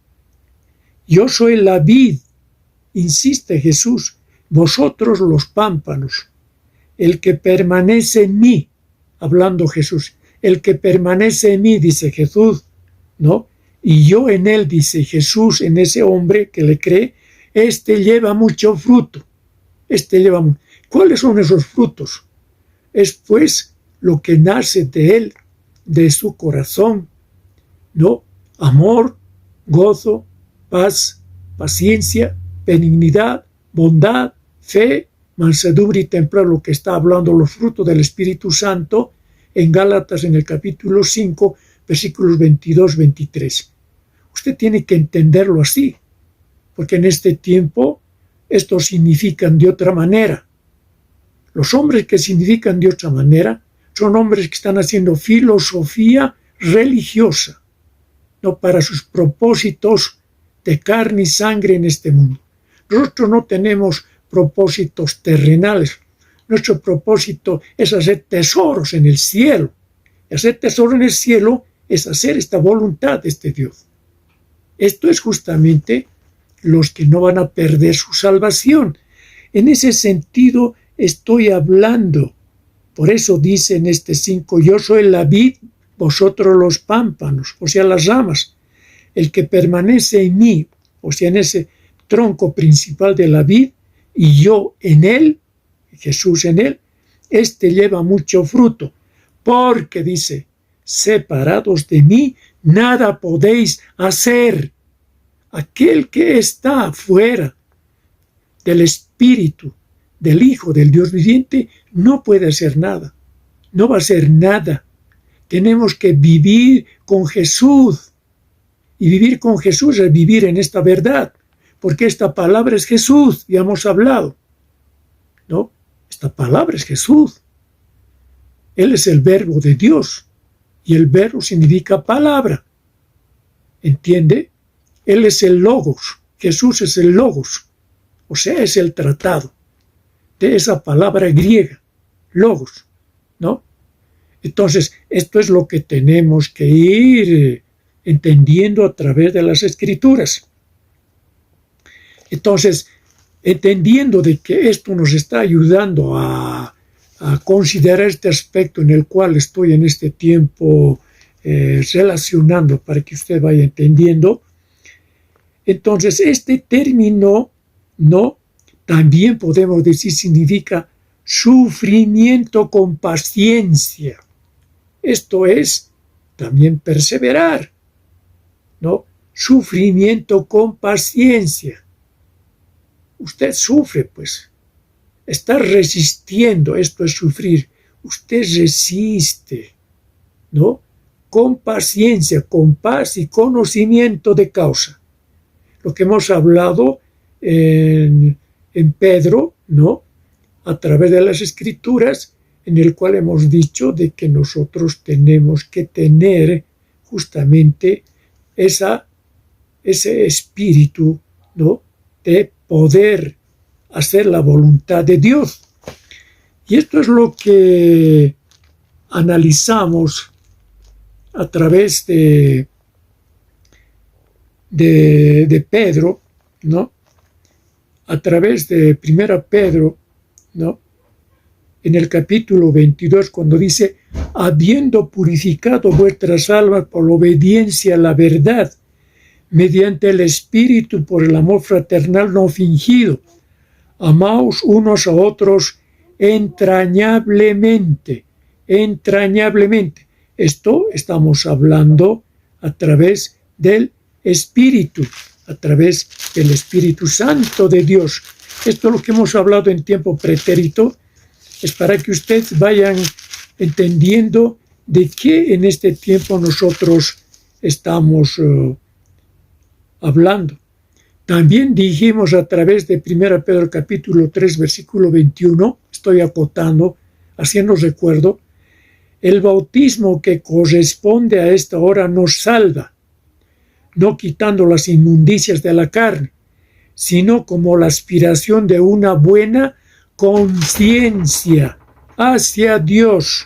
Yo soy la vid, insiste Jesús, vosotros los pámpanos. El que permanece en mí, hablando Jesús, el que permanece en mí, dice Jesús, ¿no? Y yo en él, dice Jesús, en ese hombre que le cree, este lleva mucho fruto. ¿Cuáles son esos frutos? Es pues lo que nace de él, de su corazón, ¿no? Amor, gozo, paz, paciencia, benignidad, bondad, fe, mansedumbre y templado, lo que está hablando los frutos del Espíritu Santo en Gálatas en el capítulo 5, versículos 22-23. Usted tiene que entenderlo así, porque en este tiempo estos significan de otra manera. Los hombres que significan de otra manera son hombres que están haciendo filosofía religiosa, no para sus propósitos de carne y sangre en este mundo. Nosotros no tenemos propósitos terrenales. Nuestro propósito es hacer tesoros en el cielo. Y hacer tesoro en el cielo es hacer esta voluntad de este Dios. Esto es justamente los que no van a perder su salvación. En ese sentido estoy hablando. Por eso dice en este 5, yo soy la vid, vosotros los pámpanos, o sea, las ramas. El que permanece en mí, o sea, en ese tronco principal de la vid, y yo en él, Jesús en él, este lleva mucho fruto, porque dice, separados de mí, nada podéis hacer. Aquel que está fuera del Espíritu, del Hijo, del Dios viviente, no puede hacer nada, no va a hacer nada. Tenemos que vivir con Jesús, y vivir con Jesús es vivir en esta verdad, porque esta palabra es Jesús, ya hemos hablado, ¿no? Esta palabra es Jesús. Él es el verbo de Dios, y el verbo significa palabra. ¿Entiende? Él es el logos, Jesús es el logos, o sea, es el tratado de esa palabra griega, logos, ¿no? Entonces, esto es lo que tenemos que ir entendiendo a través de las Escrituras. Entonces, entendiendo de que esto nos está ayudando a considerar este aspecto en el cual estoy en este tiempo relacionando para que usted vaya entendiendo, entonces este término, ¿no? También podemos decir significa sufrimiento con paciencia. Esto es también perseverar, ¿no? Sufrimiento con paciencia. Usted sufre, pues. Está resistiendo, esto es sufrir. usted resiste, ¿no? Con paciencia, con paz y conocimiento de causa. Lo que hemos hablado en Pedro, ¿no? A través de las Escrituras, en el cual hemos dicho de que nosotros tenemos que tener justamente ese espíritu, ¿no? De poder hacer la voluntad de Dios. Y esto es lo que analizamos a través de Pedro, ¿no? A través de 1 Pedro, ¿no? En el capítulo 22, cuando dice, habiendo purificado vuestras almas por la obediencia a la verdad, mediante el Espíritu por el amor fraternal no fingido, amaos unos a otros entrañablemente. Esto estamos hablando a través del Espíritu, a través del Espíritu Santo de Dios. Esto es lo que hemos hablado en tiempo pretérito, es para que ustedes vayan entendiendo de qué en este tiempo nosotros estamos hablando. También dijimos a través de 1 Pedro capítulo 3, versículo 21, estoy acotando, haciendo recuerdo, el bautismo que corresponde a esta hora nos salva, no quitando las inmundicias de la carne, sino como la aspiración de una buena conciencia hacia Dios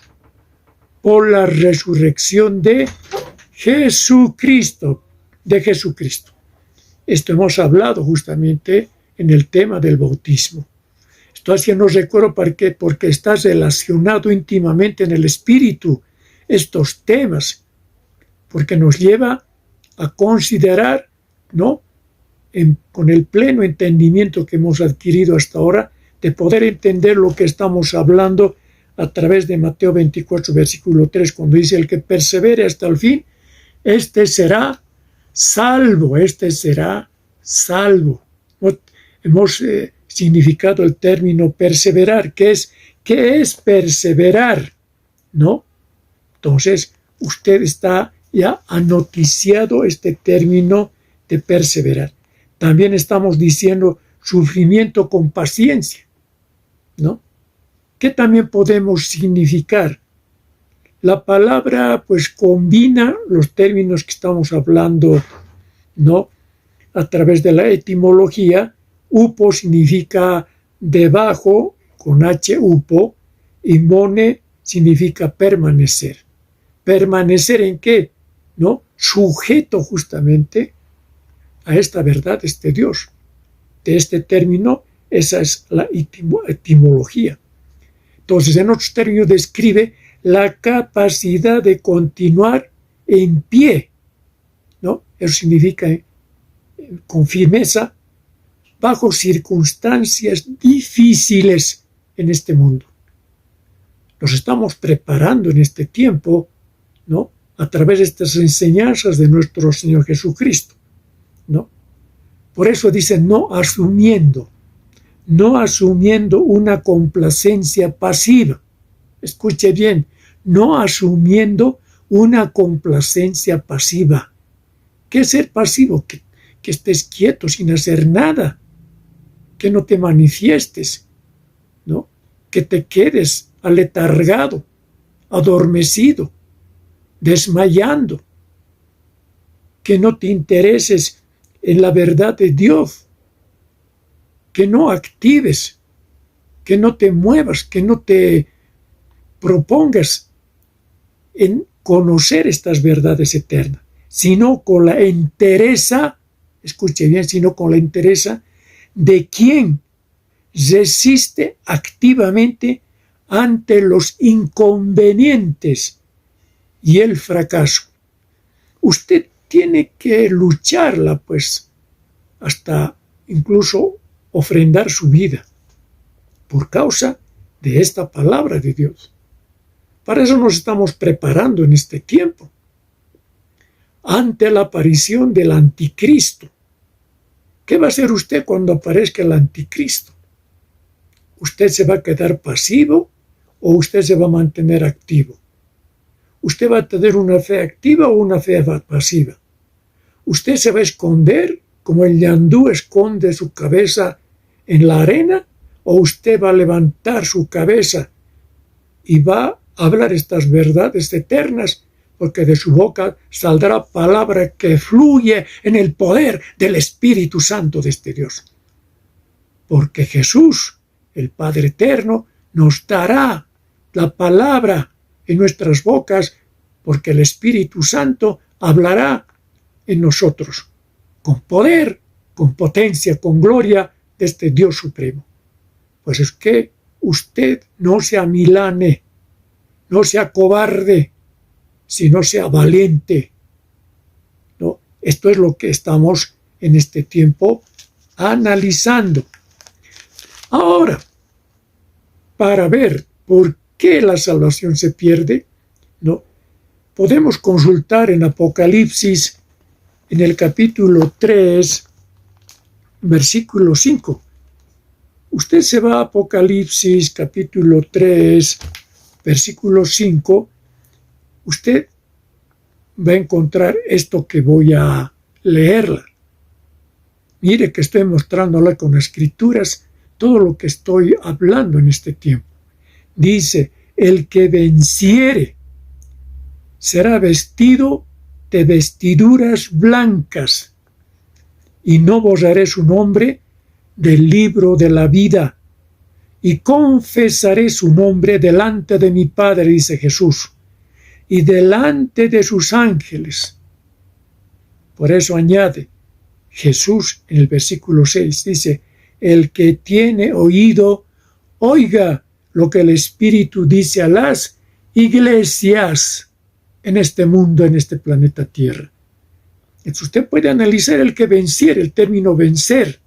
por la resurrección de Jesucristo. Esto hemos hablado justamente en el tema del bautismo. Estoy haciendo recuerdo porque está relacionado íntimamente en el espíritu estos temas, porque nos lleva a considerar, ¿no? Con el pleno entendimiento que hemos adquirido hasta ahora, de poder entender lo que estamos hablando a través de Mateo 24, versículo 3, cuando dice, el que persevere hasta el fin, este será salvo. Hemos significado el término perseverar. ¿Qué es perseverar? ¿No? Entonces, usted está ya anoticiado este término de perseverar. También estamos diciendo sufrimiento con paciencia, ¿no? ¿Qué también podemos significar? La palabra pues combina los términos que estamos hablando, ¿no? A través de la etimología. Upo significa debajo, con H, upo, y mone significa permanecer. ¿Permanecer en qué? ¿No? Sujeto justamente a esta verdad, este Dios. De este término, esa es la etimología. Entonces, en otros términos describe la capacidad de continuar en pie, ¿no? Eso significa con firmeza, bajo circunstancias difíciles en este mundo. Nos estamos preparando en este tiempo, ¿no? A través de estas enseñanzas de nuestro Señor Jesucristo, ¿no? Por eso dice no asumiendo una complacencia pasiva. Escuche bien, no asumiendo una complacencia pasiva. ¿Qué es ser pasivo? Que estés quieto sin hacer nada, que no te manifiestes, ¿no? Que te quedes aletargado, adormecido, desmayando, que no te intereses en la verdad de Dios, que no actives, que no te muevas, que no te propongas en conocer estas verdades eternas, sino con la entereza, escuche bien, sino con la entereza de quien resiste activamente ante los inconvenientes y el fracaso. Usted tiene que lucharla, pues, hasta incluso ofrendar su vida por causa de esta palabra de Dios. Para eso nos estamos preparando en este tiempo, ante la aparición del anticristo. ¿Qué va a hacer usted cuando aparezca el anticristo? ¿Usted se va a quedar pasivo o usted se va a mantener activo. Usted va a tener una fe activa o una fe pasiva. Usted se va a esconder como el ñandú esconde su cabeza en la arena, o usted va a levantar su cabeza y va a hablar estas verdades eternas, porque de su boca saldrá palabra que fluye en el poder del Espíritu Santo de este Dios. Porque Jesús, el Padre Eterno, nos dará la palabra en nuestras bocas, porque el Espíritu Santo hablará en nosotros, con poder, con potencia, con gloria de este Dios supremo. Pues es que usted no se amilane, no sea cobarde, sino sea valiente. ¿No? Esto es lo que estamos en este tiempo analizando. Ahora, para ver por qué la salvación se pierde, ¿no? Podemos consultar en Apocalipsis, en el capítulo 3, versículo 5. Usted se va a Apocalipsis, capítulo 3, versículo 5. Usted va a encontrar esto que voy a leerla. Mire que estoy mostrándole con escrituras todo lo que estoy hablando en este tiempo. Dice, el que venciere será vestido de vestiduras blancas, y no borraré su nombre del libro de la vida, y confesaré su nombre delante de mi Padre, dice Jesús, y delante de sus ángeles. Por eso añade Jesús en el versículo 6, dice, el que tiene oído, oiga lo que el Espíritu dice a las iglesias en este mundo, en este planeta Tierra. Entonces usted puede analizar el que venciere, el término vencer.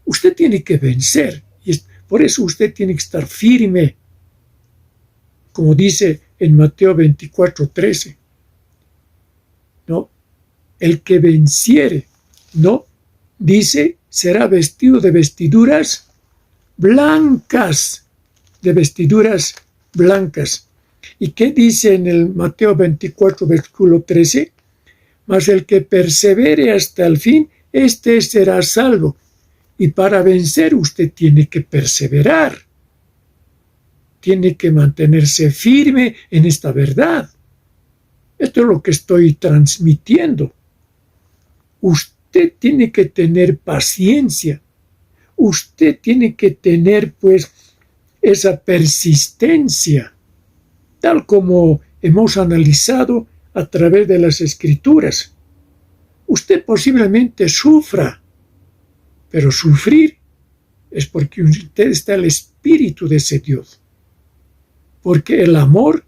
Usted tiene que vencer, y por eso usted tiene que estar firme, como dice en Mateo 24:13. ¿No? El que venciere, ¿no? Dice, será vestido de vestiduras blancas, de vestiduras blancas. ¿Y qué dice en el Mateo 24, versículo 13? Mas el que persevere hasta el fin, éste será salvo. Y para vencer usted tiene que perseverar. Tiene que mantenerse firme en esta verdad. Esto es lo que estoy transmitiendo. Usted tiene que tener paciencia. Usted tiene que tener, pues, esa persistencia, tal como hemos analizado a través de las Escrituras. Usted posiblemente sufra, pero sufrir es porque en usted está el Espíritu de ese Dios. Porque el amor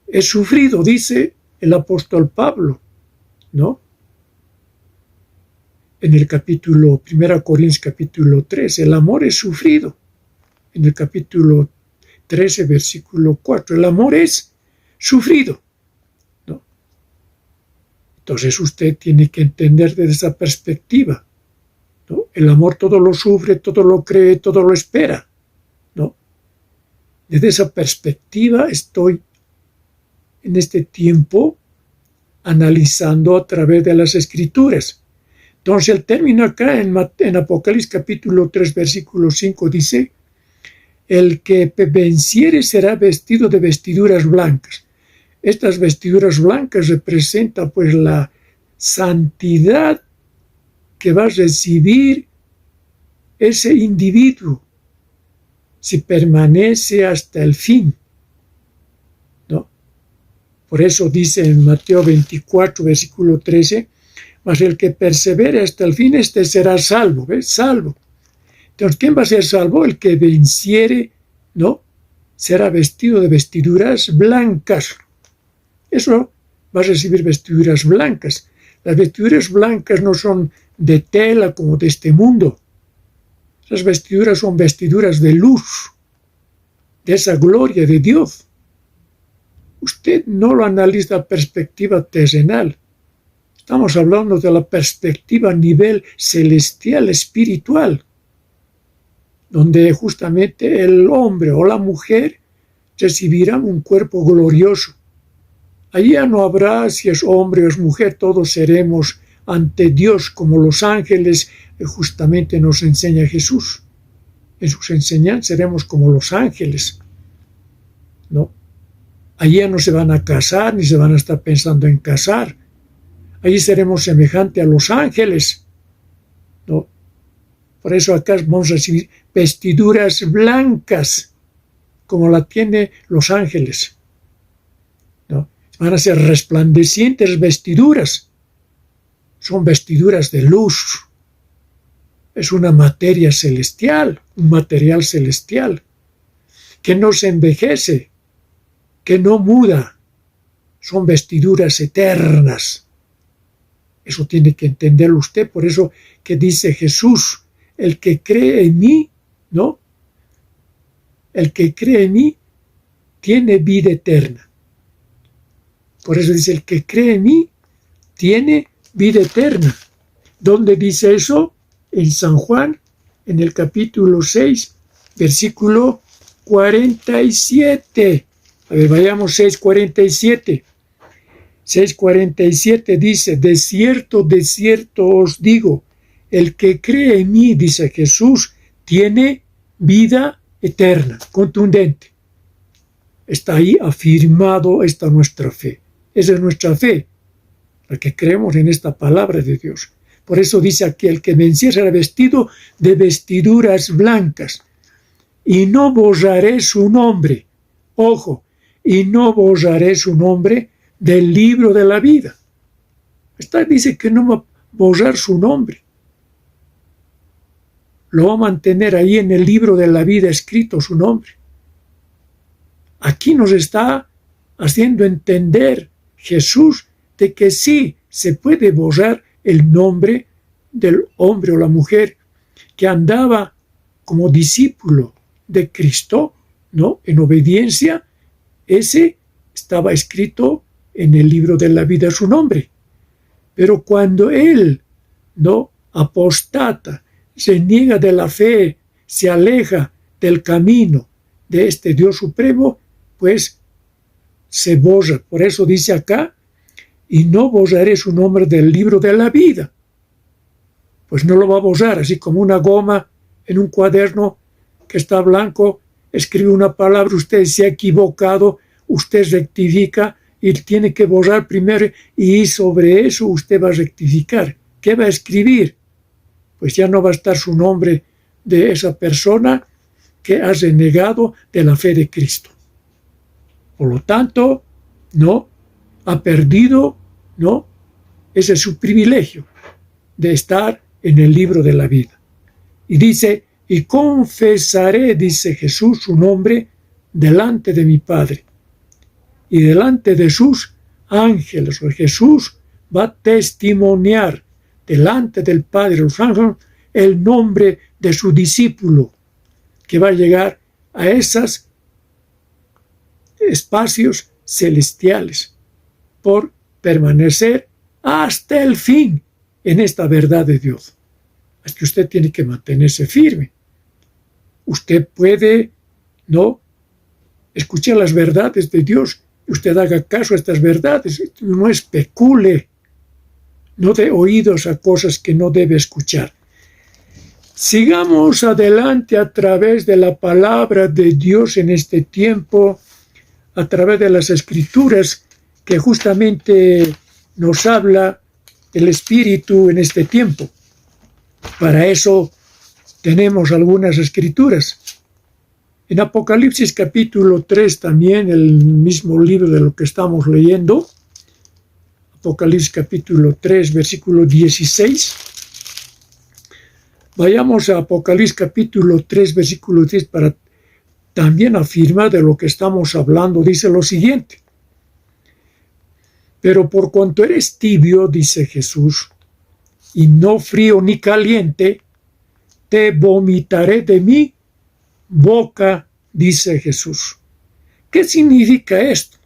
es sufrido, dice el apóstol Pablo, ¿no? En el capítulo 1 Corintios capítulo 3, el amor es sufrido. En el capítulo 13, versículo 4, el amor es sufrido, ¿no? Entonces usted tiene que entender desde esa perspectiva, ¿no? El amor todo lo sufre, todo lo cree, todo lo espera, ¿no? Desde esa perspectiva estoy en este tiempo analizando a través de las Escrituras. Entonces el término acá en Apocalipsis capítulo 3, versículo 5 dice, el que venciere será vestido de vestiduras blancas. Estas vestiduras blancas representan pues la santidad que va a recibir ese individuo si permanece hasta el fin, ¿no? Por eso dice en Mateo 24, versículo 13, mas el que persevere hasta el fin, este será salvo, ¿ves? Salvo. Entonces, ¿quién va a ser salvo? El que venciere, ¿no? Será vestido de vestiduras blancas. Eso va a recibir vestiduras blancas. Las vestiduras blancas no son de tela como de este mundo. Esas vestiduras son vestiduras de luz, de esa gloria de Dios. Usted no lo analiza a perspectiva terrenal. Estamos hablando de la perspectiva a nivel celestial, espiritual. donde justamente el hombre o la mujer recibirán un cuerpo glorioso. Allí ya no habrá si es hombre o es mujer, todos seremos ante Dios como los ángeles, justamente nos enseña Jesús. En sus enseñanzas seremos como los ángeles, ¿no? Allí ya no se van a casar ni se van a estar pensando en casar. Allí seremos semejantes a los ángeles, ¿no? Por eso acá vamos a recibir vestiduras blancas, como la tienen los ángeles, ¿no? Van a ser resplandecientes vestiduras. Son vestiduras de luz. Es una materia celestial, un material celestial, que no se envejece, que no muda. Son vestiduras eternas. Eso tiene que entenderlo usted. Por eso que dice Jesús, el que cree en mí, ¿no? El que cree en mí tiene vida eterna. Por eso dice, el que cree en mí tiene vida eterna. ¿Dónde dice eso? En San Juan, en el capítulo 6, versículo 47. A ver, vayamos 6:47. 6:47 dice, de cierto os digo, el que cree en mí, dice Jesús, tiene vida eterna. Contundente. Está ahí afirmado esta nuestra fe. Esa es nuestra fe, la que creemos en esta palabra de Dios. Por eso dice aquí, el que venciere será vestido de vestiduras blancas, y no borraré su nombre. Ojo, y no borraré su nombre del libro de la vida. Dice que no va a borrar su nombre. Lo va a mantener ahí en el libro de la vida escrito su nombre. Aquí nos está haciendo entender Jesús de que sí se puede borrar el nombre del hombre o la mujer que andaba como discípulo de Cristo, ¿no? En obediencia, ese estaba escrito en el libro de la vida su nombre. Pero cuando él, ¿no? Apostata, se niega de la fe, se aleja del camino de este Dios supremo, pues se borra. Por eso dice acá, y no borraré su nombre del libro de la vida. Pues no lo va a borrar, así como una goma en un cuaderno que está blanco, escribe una palabra, usted se ha equivocado, usted rectifica y tiene que borrar primero y sobre eso usted va a rectificar. ¿Qué va a escribir? Pues ya no va a estar su nombre de esa persona que ha renegado de la fe de Cristo. Por lo tanto, no ha perdido, ¿no? Ese es su privilegio de estar en el libro de la vida. Y dice, y confesaré, dice Jesús, su nombre delante de mi Padre y delante de sus ángeles. Jesús va a testimoniar delante del Padre y los ángeles el nombre de su discípulo, que va a llegar a esos espacios celestiales por permanecer hasta el fin en esta verdad de Dios. Es que usted tiene que mantenerse firme. Usted puede, ¿no?, escuchar las verdades de Dios y usted haga caso a estas verdades. No especule, no dé oídos a cosas que no debe escuchar. Sigamos adelante a través de la palabra de Dios en este tiempo, a través de las Escrituras que justamente nos habla el Espíritu en este tiempo. Para eso tenemos algunas Escrituras. En Apocalipsis capítulo 3 también, el mismo libro de lo que estamos leyendo, Apocalipsis capítulo 3, versículo 16. Vayamos a Apocalipsis capítulo 3, versículo 10 para también afirmar de lo que estamos hablando. Dice lo siguiente. Pero por cuanto eres tibio, dice Jesús, y no frío ni caliente, te vomitaré de mi boca, dice Jesús. ¿Qué significa esto?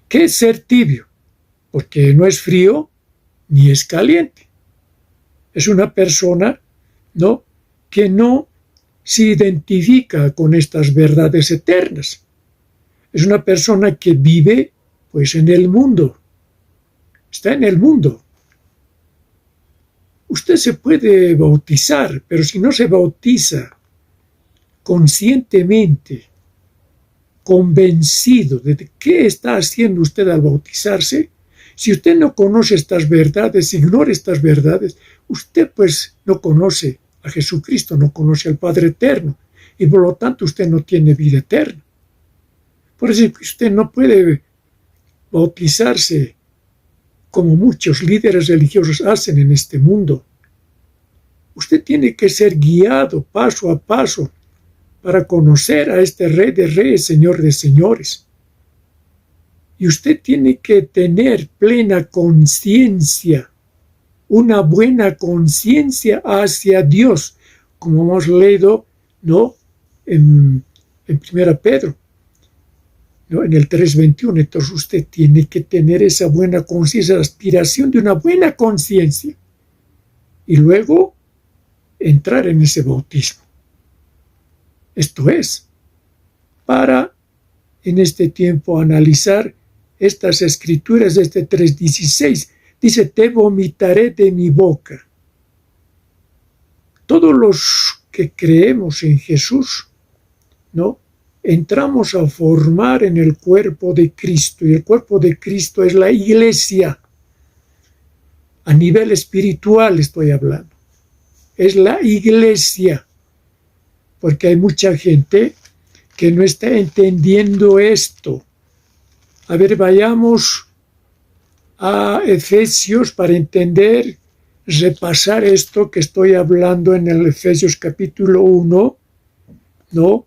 ¿Qué es ser tibio? Porque no es frío ni es caliente. Es una persona, ¿no?, que no se identifica con estas verdades eternas. Es una persona que vive, pues, en el mundo. Está en el mundo. Usted se puede bautizar, pero si no se bautiza conscientemente, convencido de qué está haciendo usted al bautizarse, si usted no conoce estas verdades, ignora estas verdades, usted pues no conoce a Jesucristo, no conoce al Padre Eterno, y por lo tanto usted no tiene vida eterna. Por eso usted no puede bautizarse como muchos líderes religiosos hacen en este mundo. Usted tiene que ser guiado paso a paso para conocer a este Rey de Reyes, Señor de Señores. Y usted tiene que tener plena conciencia, una buena conciencia hacia Dios, como hemos leído, ¿no?, en 1 Pedro, ¿no?, en el 3:21. Entonces usted tiene que tener esa buena conciencia, la aspiración de una buena conciencia, y luego entrar en ese bautismo. Esto es, para en este tiempo analizar estas escrituras de este 3:16. Dice, te vomitaré de mi boca. Todos los que creemos en Jesús, ¿no?, entramos a formar en el cuerpo de Cristo, y el cuerpo de Cristo es la iglesia. A nivel espiritual estoy hablando. Es la iglesia. Porque hay mucha gente que no está entendiendo esto. A ver, vayamos a Efesios para entender, repasar esto que estoy hablando en el Efesios capítulo 1, ¿no?,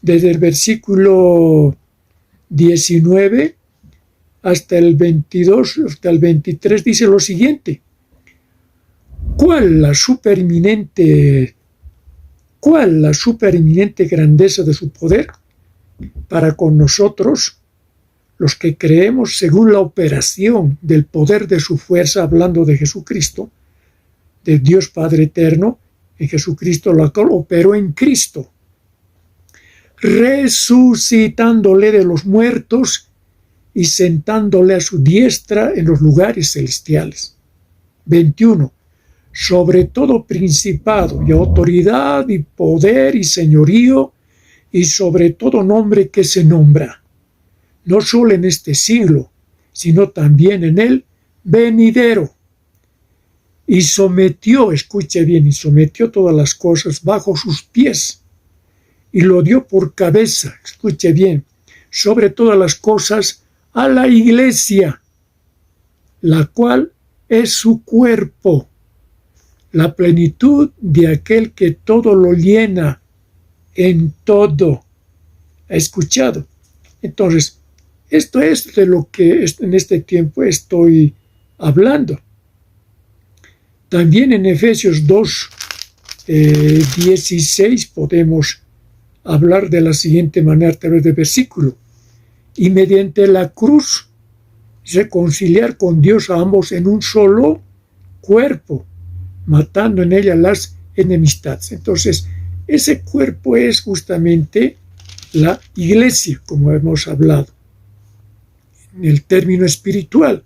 desde el versículo 19 hasta el 22, hasta el 23, dice lo siguiente. ¿Cuál la supereminente grandeza de su poder para con nosotros, los que creemos según la operación del poder de su fuerza, hablando de Jesucristo, de Dios Padre Eterno, en Jesucristo, la cual operó en Cristo, resucitándole de los muertos y sentándole a su diestra en los lugares celestiales. 21. Sobre todo principado y autoridad y poder y señorío, y sobre todo nombre que se nombra, no solo en este siglo, sino también en el venidero. Y sometió, escuche bien, y sometió todas las cosas bajo sus pies, y lo dio por cabeza, escuche bien, sobre todas las cosas a la iglesia, la cual es su cuerpo, la plenitud de aquel que todo lo llena en todo. ¿Ha escuchado? Entonces, esto es de lo que en este tiempo estoy hablando. También en Efesios 2:16 podemos hablar de la siguiente manera a través del versículo. Y mediante la cruz reconciliar con Dios a ambos en un solo cuerpo, matando en ella las enemistades. Entonces, ese cuerpo es justamente la iglesia, como hemos hablado. En el término espiritual,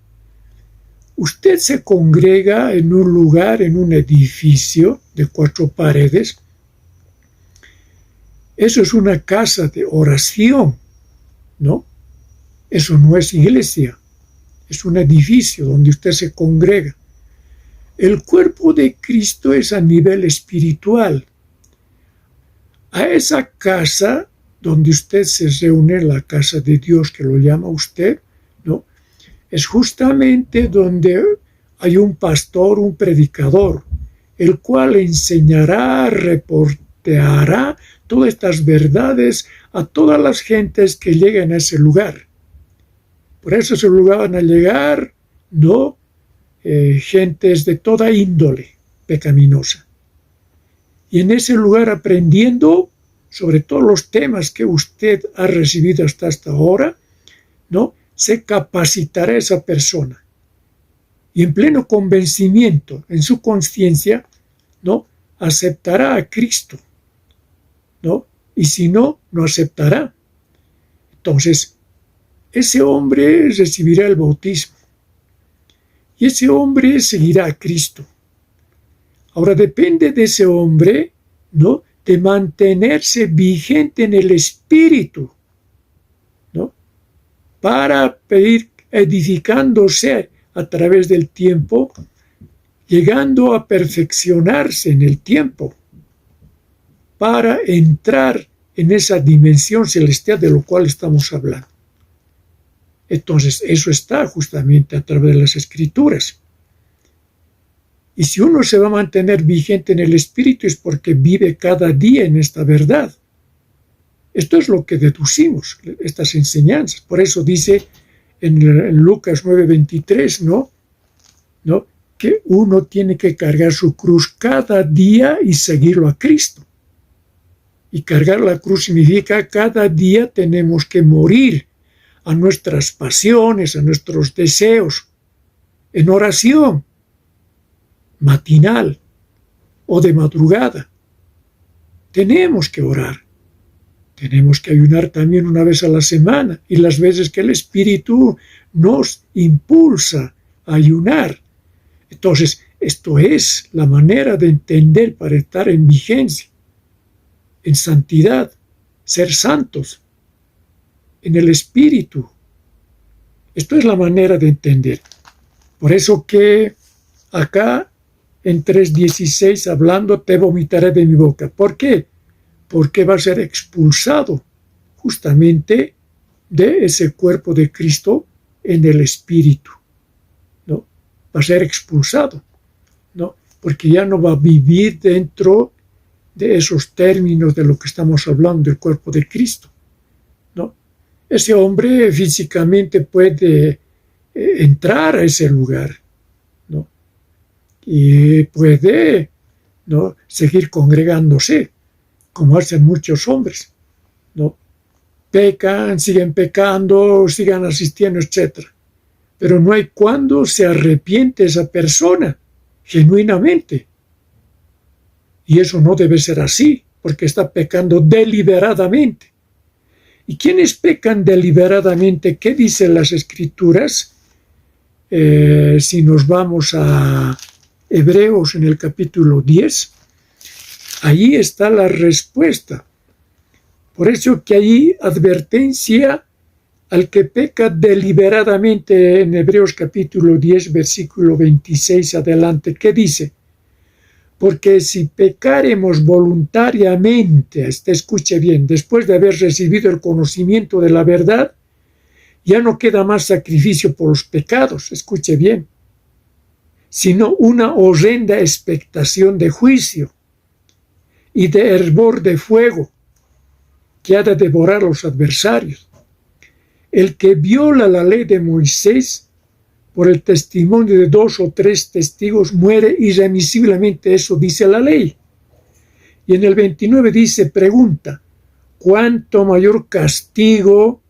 usted se congrega en un lugar, en un edificio de 4 paredes. Eso es una casa de oración, ¿no? Eso no es iglesia, es un edificio donde usted se congrega. El cuerpo de Cristo es a nivel espiritual. A esa casa donde usted se reúne, la casa de Dios que lo llama usted, ¿no?, es justamente donde hay un pastor, un predicador, el cual enseñará, reporteará todas estas verdades a todas las gentes que lleguen a ese lugar. Por eso a ese lugar van a llegar, ¿no?, gentes de toda índole pecaminosa. Y en ese lugar, aprendiendo sobre todos los temas que usted ha recibido hasta ahora, ¿no?, se capacitará esa persona. Y en pleno convencimiento, en su conciencia, ¿no?, aceptará a Cristo y si no, no aceptará. Entonces, ese hombre recibirá el bautismo y ese hombre seguirá a Cristo. Ahora depende de ese hombre, ¿no?, de mantenerse vigente en el Espíritu, ¿no?, para ir edificándose a través del tiempo, llegando a perfeccionarse en el tiempo, para entrar en esa dimensión celestial de lo cual estamos hablando. Entonces, eso está justamente a través de las Escrituras. Y si uno se va a mantener vigente en el Espíritu es porque vive cada día en esta verdad. Esto es lo que deducimos, estas enseñanzas. Por eso dice en Lucas 9:23, ¿no?, que uno tiene que cargar su cruz cada día y seguirlo a Cristo. Y cargar la cruz significa cada día tenemos que morir a nuestras pasiones, a nuestros deseos, en oración matinal o de madrugada. Tenemos que orar. Tenemos que ayunar también una vez a la semana y las veces que el Espíritu nos impulsa a ayunar. Entonces, esto es la manera de entender para estar en vigencia, en santidad, ser santos, en el Espíritu. Esto es la manera de entender. Por eso que acá en 3:16 hablando, te vomitaré de mi boca. ¿Por qué? Porque va a ser expulsado justamente de ese cuerpo de Cristo en el Espíritu, ¿no? Va a ser expulsado, ¿no? Porque ya no va a vivir dentro de esos términos de lo que estamos hablando del cuerpo de Cristo, ¿no? Ese hombre físicamente puede entrar a ese lugar, ¿no?, y puede, ¿no?, seguir congregándose, como hacen muchos hombres, ¿no? Pecan, siguen pecando, sigan asistiendo, etc. Pero no hay cuando se arrepiente esa persona, genuinamente. Y eso no debe ser así, porque está pecando deliberadamente. ¿Y quiénes pecan deliberadamente? ¿Qué dicen las Escrituras? Si nos vamos a Hebreos en el capítulo 10, ahí está la respuesta. Por eso que hay advertencia al que peca deliberadamente en Hebreos capítulo 10, versículo 26 adelante. ¿Qué dice? Porque si pecaremos voluntariamente, escuche bien, después de haber recibido el conocimiento de la verdad, ya no queda más sacrificio por los pecados, escuche bien, sino una horrenda expectación de juicio y de hervor de fuego que ha de devorar a los adversarios. El que viola la ley de Moisés por el testimonio de 2 o 3 testigos muere irremisiblemente, eso dice la ley. Y en el 29 dice, pregunta, ¿cuánto mayor castigo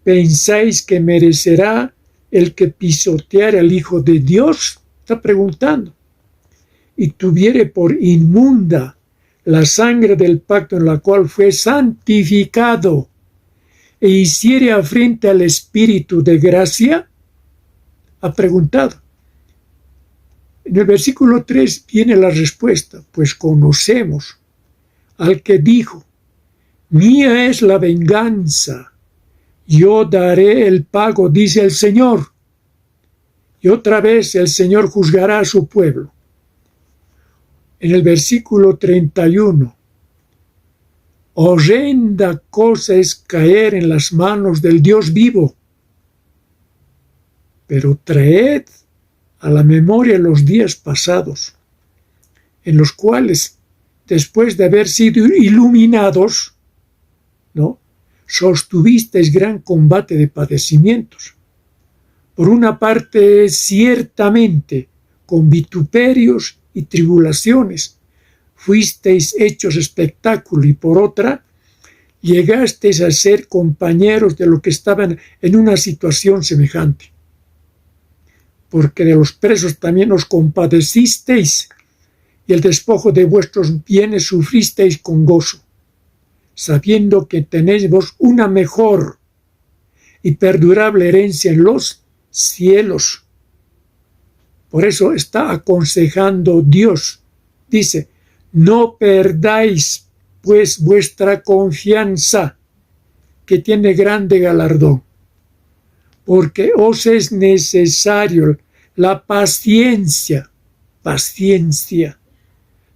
pensáis que merecerá el que pisoteare al Hijo de Dios? Está preguntando. Y tuviere por inmunda la sangre del pacto en la cual fue santificado e hiciere afrenta al Espíritu de gracia. Ha preguntado. En el versículo 3 viene la respuesta, pues conocemos al que dijo, mía es la venganza, yo daré el pago, dice el Señor. Y otra vez el Señor juzgará a su pueblo. En el versículo 31, horrenda cosa es caer en las manos del Dios vivo. Pero traed a la memoria los días pasados, en los cuales, después de haber sido iluminados, ¿no?, sostuvisteis gran combate de padecimientos. Por una parte, ciertamente, con vituperios y tribulaciones, fuisteis hechos espectáculo, y por otra, llegasteis a ser compañeros de los que estaban en una situación semejante. Porque de los presos también os compadecisteis, y el despojo de vuestros bienes sufristeis con gozo, sabiendo que tenéis vos una mejor y perdurable herencia en los cielos. Por eso está aconsejando Dios. Dice, no perdáis pues vuestra confianza, que tiene grande galardón, porque os es necesario la paciencia,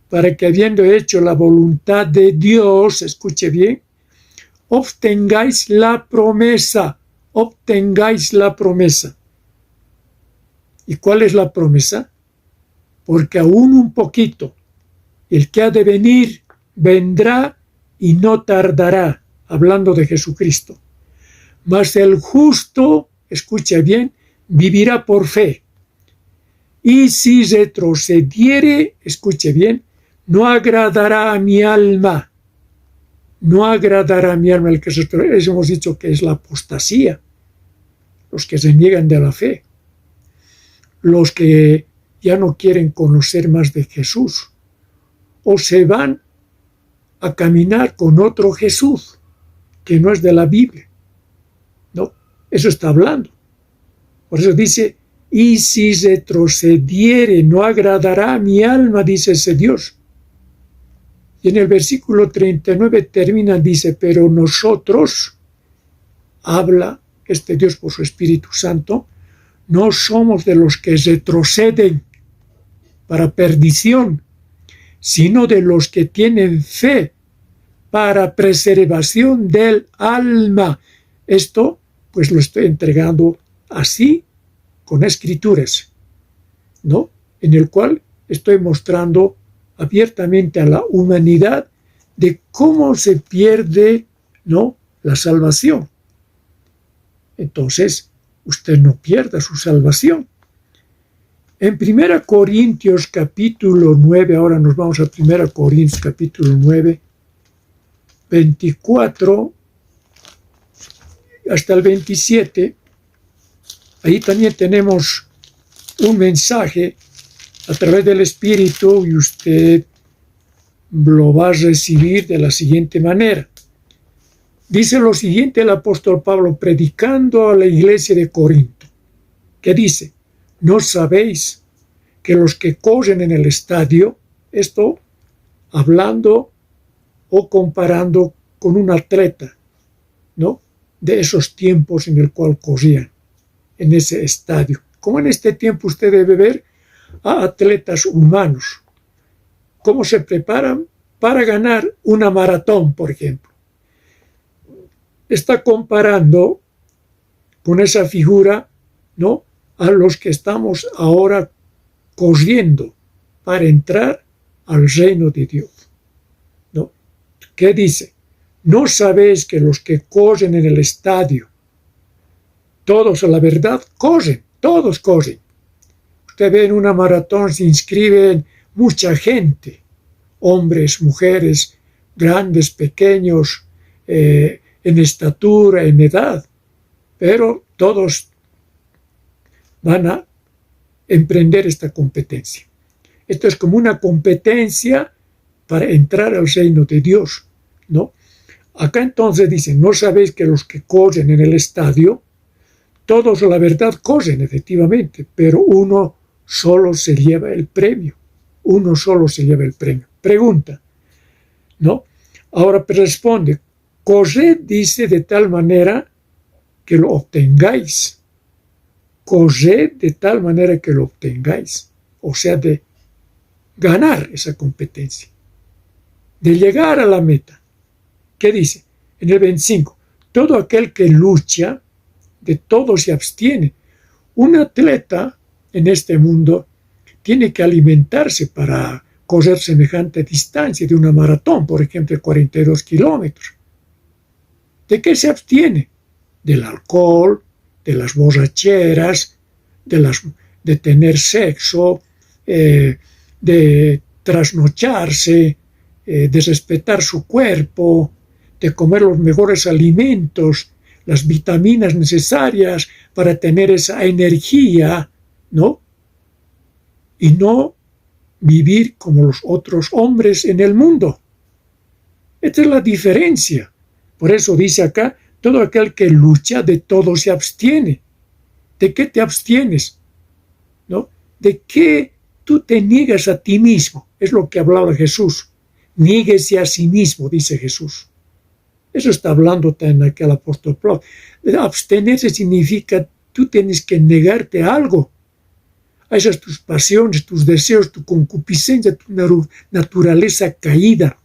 para que habiendo hecho la voluntad de Dios, escuche bien, obtengáis la promesa. ¿Y cuál es la promesa? Porque aún un poquito, el que ha de venir, vendrá y no tardará, hablando de Jesucristo. Mas el justo, escucha bien, vivirá por fe. Y si retrocediere, escuche bien, no agradará a mi alma. No agradará a mi alma. El que retrocede, hemos dicho que es la apostasía. Los que se niegan de la fe. Los que ya no quieren conocer más de Jesús. O se van a caminar con otro Jesús, que no es de la Biblia. No, eso está hablando. Por eso dice, y si retrocediere, no agradará a mi alma, dice ese Dios. Y en el versículo 39 termina, dice, pero nosotros, habla este Dios por su Espíritu Santo, no somos de los que retroceden para perdición, sino de los que tienen fe para preservación del alma. Esto, pues lo estoy entregando así, con escrituras, ¿no? En el cual estoy mostrando abiertamente a la humanidad de cómo se pierde, ¿no?, la salvación. Entonces, usted no pierda su salvación. En 1 Corintios capítulo 9, ahora nos vamos a 1 Corintios capítulo 9, 24 hasta el 27, ahí también tenemos un mensaje a través del Espíritu y usted lo va a recibir de la siguiente manera. Dice lo siguiente el apóstol Pablo predicando a la iglesia de Corinto, que dice, ¿no sabéis que los que corren en el estadio, esto hablando o comparando con un atleta, ¿no?, de esos tiempos en el cual corrían en ese estadio? Como en este tiempo usted debe ver a atletas humanos, cómo se preparan para ganar una maratón, por ejemplo. Está comparando con esa figura, ¿no?, a los que estamos ahora corriendo para entrar al reino de Dios, ¿no? ¿Qué dice? ¿No sabéis que los que corren en el estadio, todos a la verdad corren, todos corren? Usted ve en una maratón se inscriben mucha gente, hombres, mujeres, grandes, pequeños, en estatura, en edad, pero todos van a emprender esta competencia. Esto es como una competencia para entrar al reino de Dios, ¿no? Acá entonces dicen, ¿no sabéis que los que corren en el estadio, todos a la verdad corren efectivamente, pero uno solo se lleva el premio? Uno solo se lleva el premio. Pregunta, ¿no? Ahora responde, corred, dice, de tal manera que lo obtengáis. Corred de tal manera que lo obtengáis. O sea, de ganar esa competencia. De llegar a la meta. ¿Qué dice? En el 25. Todo aquel que lucha, de todo se abstiene. Un atleta en este mundo tiene que alimentarse para correr semejante distancia de una maratón, por ejemplo, 42 kilómetros. ¿De qué se abstiene? Del alcohol, de las borracheras, de tener sexo, de trasnocharse, de respetar su cuerpo, de comer los mejores alimentos, las vitaminas necesarias para tener esa energía, ¿no? Y no vivir como los otros hombres en el mundo. Esta es la diferencia. Por eso dice acá, todo aquel que lucha de todo se abstiene. ¿De qué te abstienes? ¿No? ¿De qué tú te niegas a ti mismo? Es lo que hablaba Jesús. Niéguese a sí mismo, dice Jesús. Eso está hablando también aquel apóstol Pablo. Abstenerse significa tú tienes que negarte a algo. A esas tus pasiones, tus deseos, tu concupiscencia, tu naturaleza caída.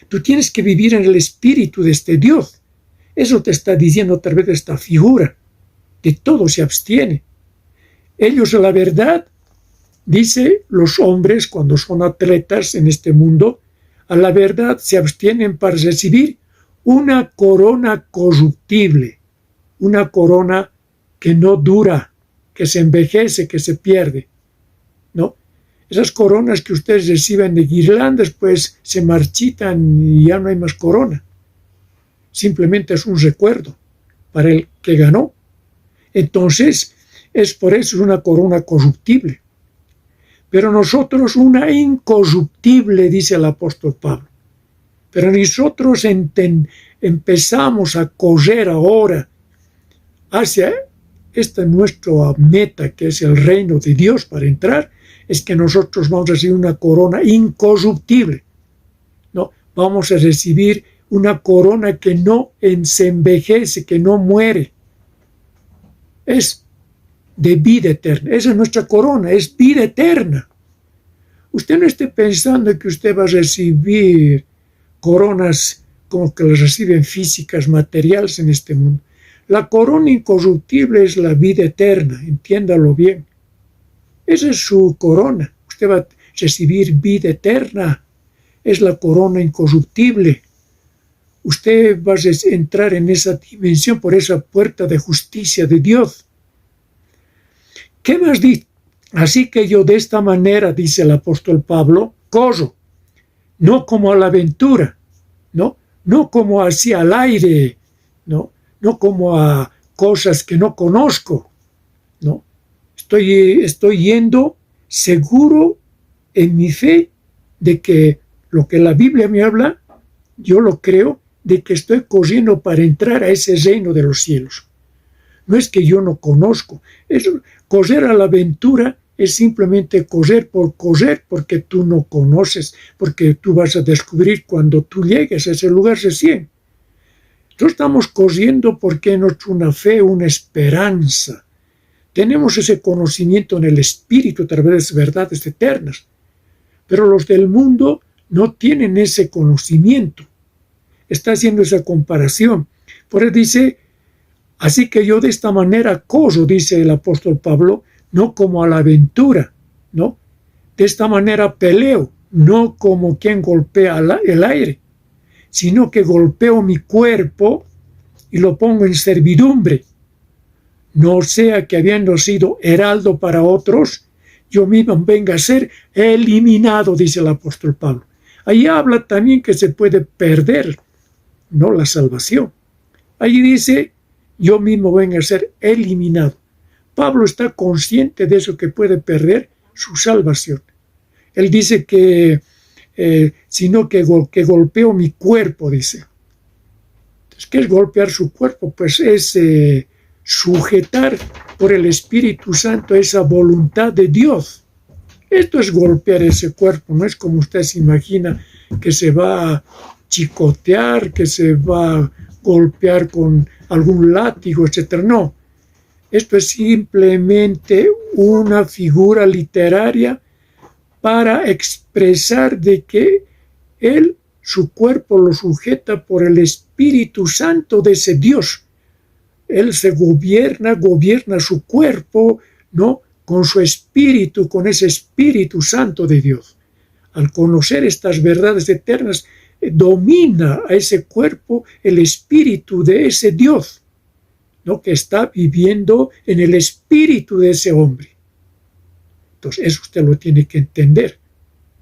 Tú tienes que vivir en el espíritu de este Dios. Eso te está diciendo a través de esta figura. De todo se abstiene. Ellos, la verdad, dice los hombres cuando son atletas en este mundo, a la verdad se abstienen para recibir una corona corruptible, una corona que no dura, que se envejece, que se pierde, ¿no? Esas coronas que ustedes reciben de guirlandas, pues se marchitan y ya no hay más corona. Simplemente es un recuerdo para el que ganó. Entonces, es por eso es una corona corruptible. Pero nosotros una incorruptible, dice el apóstol Pablo. Pero nosotros empezamos a correr ahora hacia esta nuestra meta, que es el reino de Dios para entrar, es que nosotros vamos a recibir una corona incorruptible. No, vamos a recibir una corona que no se envejece, que no muere. Es de vida eterna. Esa es nuestra corona, es vida eterna. Usted no esté pensando que usted va a recibir coronas como que las reciben físicas, materiales en este mundo. La corona incorruptible es la vida eterna, entiéndalo bien. Esa es su corona. Usted va a recibir vida eterna. Es la corona incorruptible. Usted va a entrar en esa dimensión por esa puerta de justicia de Dios. ¿Qué más dice? Así que yo de esta manera, dice el apóstol Pablo, corro, no como a la aventura, no como hacia el aire, no como a cosas que no conozco, no. Estoy yendo seguro en mi fe de que lo que la Biblia me habla, yo lo creo, de que estoy corriendo para entrar a ese reino de los cielos. No es que yo no conozco. Correr a la aventura es simplemente correr por correr porque tú no conoces, porque tú vas a descubrir cuando tú llegues a ese lugar recién. Nosotros estamos corriendo porque es una fe, una esperanza. Tenemos ese conocimiento en el Espíritu a través de verdades eternas. Pero los del mundo no tienen ese conocimiento. Está haciendo esa comparación. Por eso dice, así que yo de esta manera corro, dice el apóstol Pablo, no como a la aventura, ¿no? De esta manera peleo, no como quien golpea el aire, sino que golpeo mi cuerpo y lo pongo en servidumbre. No sea que habiendo sido heraldo para otros, yo mismo venga a ser eliminado, dice el apóstol Pablo. Ahí habla también que se puede perder, no la salvación. Allí dice, yo mismo venga a ser eliminado. Pablo está consciente de eso, que puede perder su salvación. Él dice que, sino que golpeo mi cuerpo, dice. Entonces, ¿qué es golpear su cuerpo? Pues es sujetar por el Espíritu Santo esa voluntad de Dios. Esto es golpear ese cuerpo, no es como usted se imagina que se va a chicotear, que se va a golpear con algún látigo, etc. No, esto es simplemente una figura literaria para expresar de que él, su cuerpo lo sujeta por el Espíritu Santo de ese Dios. Él se gobierna su cuerpo, ¿no? Con su espíritu, con ese Espíritu Santo de Dios. Al conocer estas verdades eternas, domina a ese cuerpo el espíritu de ese Dios, ¿no? Que está viviendo en el espíritu de ese hombre. Entonces, eso usted lo tiene que entender.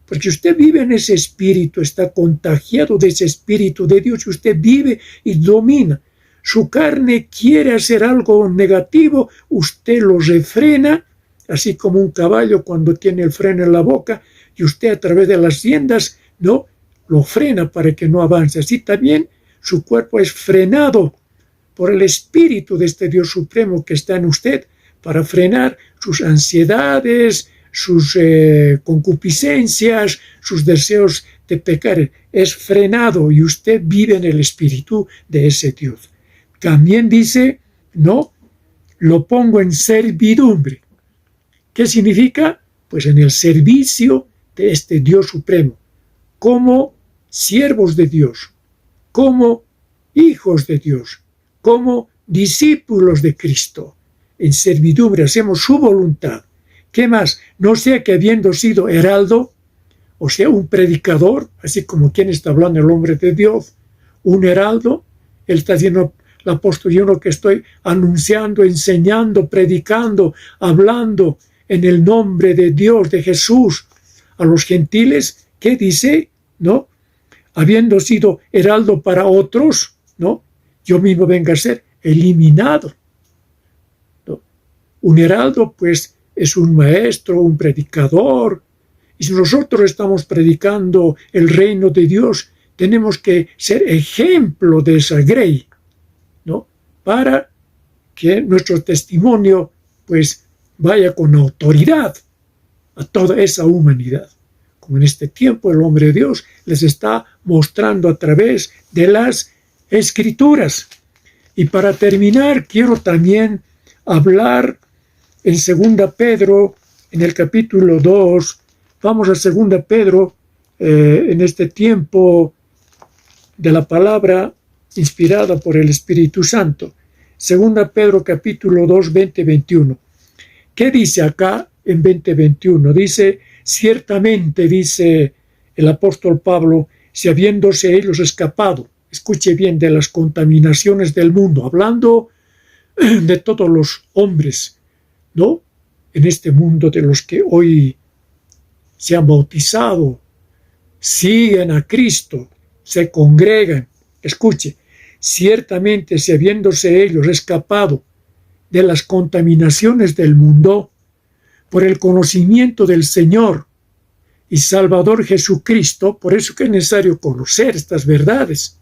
Porque usted vive en ese espíritu, está contagiado de ese espíritu de Dios, y usted vive y domina. Su carne quiere hacer algo negativo, usted lo refrena, así como un caballo cuando tiene el freno en la boca, y usted a través de las riendas, ¿no?, lo frena para que no avance. Así también su cuerpo es frenado por el Espíritu de este Dios Supremo que está en usted para frenar sus ansiedades, sus concupiscencias, sus deseos de pecar. Es frenado y usted vive en el Espíritu de ese Dios. También dice, no, lo pongo en servidumbre. ¿Qué significa? Pues en el servicio de este Dios Supremo, como siervos de Dios, como hijos de Dios, como discípulos de Cristo. En servidumbre hacemos su voluntad. ¿Qué más? No sea que habiendo sido heraldo, o sea, un predicador, así como quien está hablando el hombre de Dios, un heraldo, él está diciendo, el apóstol, yo no que estoy anunciando, enseñando, predicando, hablando en el nombre de Dios, de Jesús, a los gentiles, ¿qué dice? ¿No? Habiendo sido heraldo para otros, ¿no? Yo mismo venga a ser eliminado. ¿No? Un heraldo, pues, es un maestro, un predicador. Y si nosotros estamos predicando el reino de Dios, tenemos que ser ejemplo de esa grey, ¿no? Para que nuestro testimonio, pues, vaya con autoridad a toda esa humanidad. Como en este tiempo el hombre de Dios les está mostrando a través de las Escrituras. Y para terminar, quiero también hablar en 2 Pedro, en el capítulo 2, vamos a 2 Pedro, en este tiempo de la palabra inspirada por el Espíritu Santo. 2 Pedro capítulo 2, 20-21. ¿Qué dice acá en 20-21? Dice, ciertamente, dice el apóstol Pablo, si habiéndose ellos escapado, escuche bien, de las contaminaciones del mundo, hablando de todos los hombres, ¿no? En este mundo de los que hoy se han bautizado, siguen a Cristo, se congregan. Escuche, ciertamente si habiéndose ellos escapado de las contaminaciones del mundo por el conocimiento del Señor y Salvador Jesucristo, por eso que es necesario conocer estas verdades.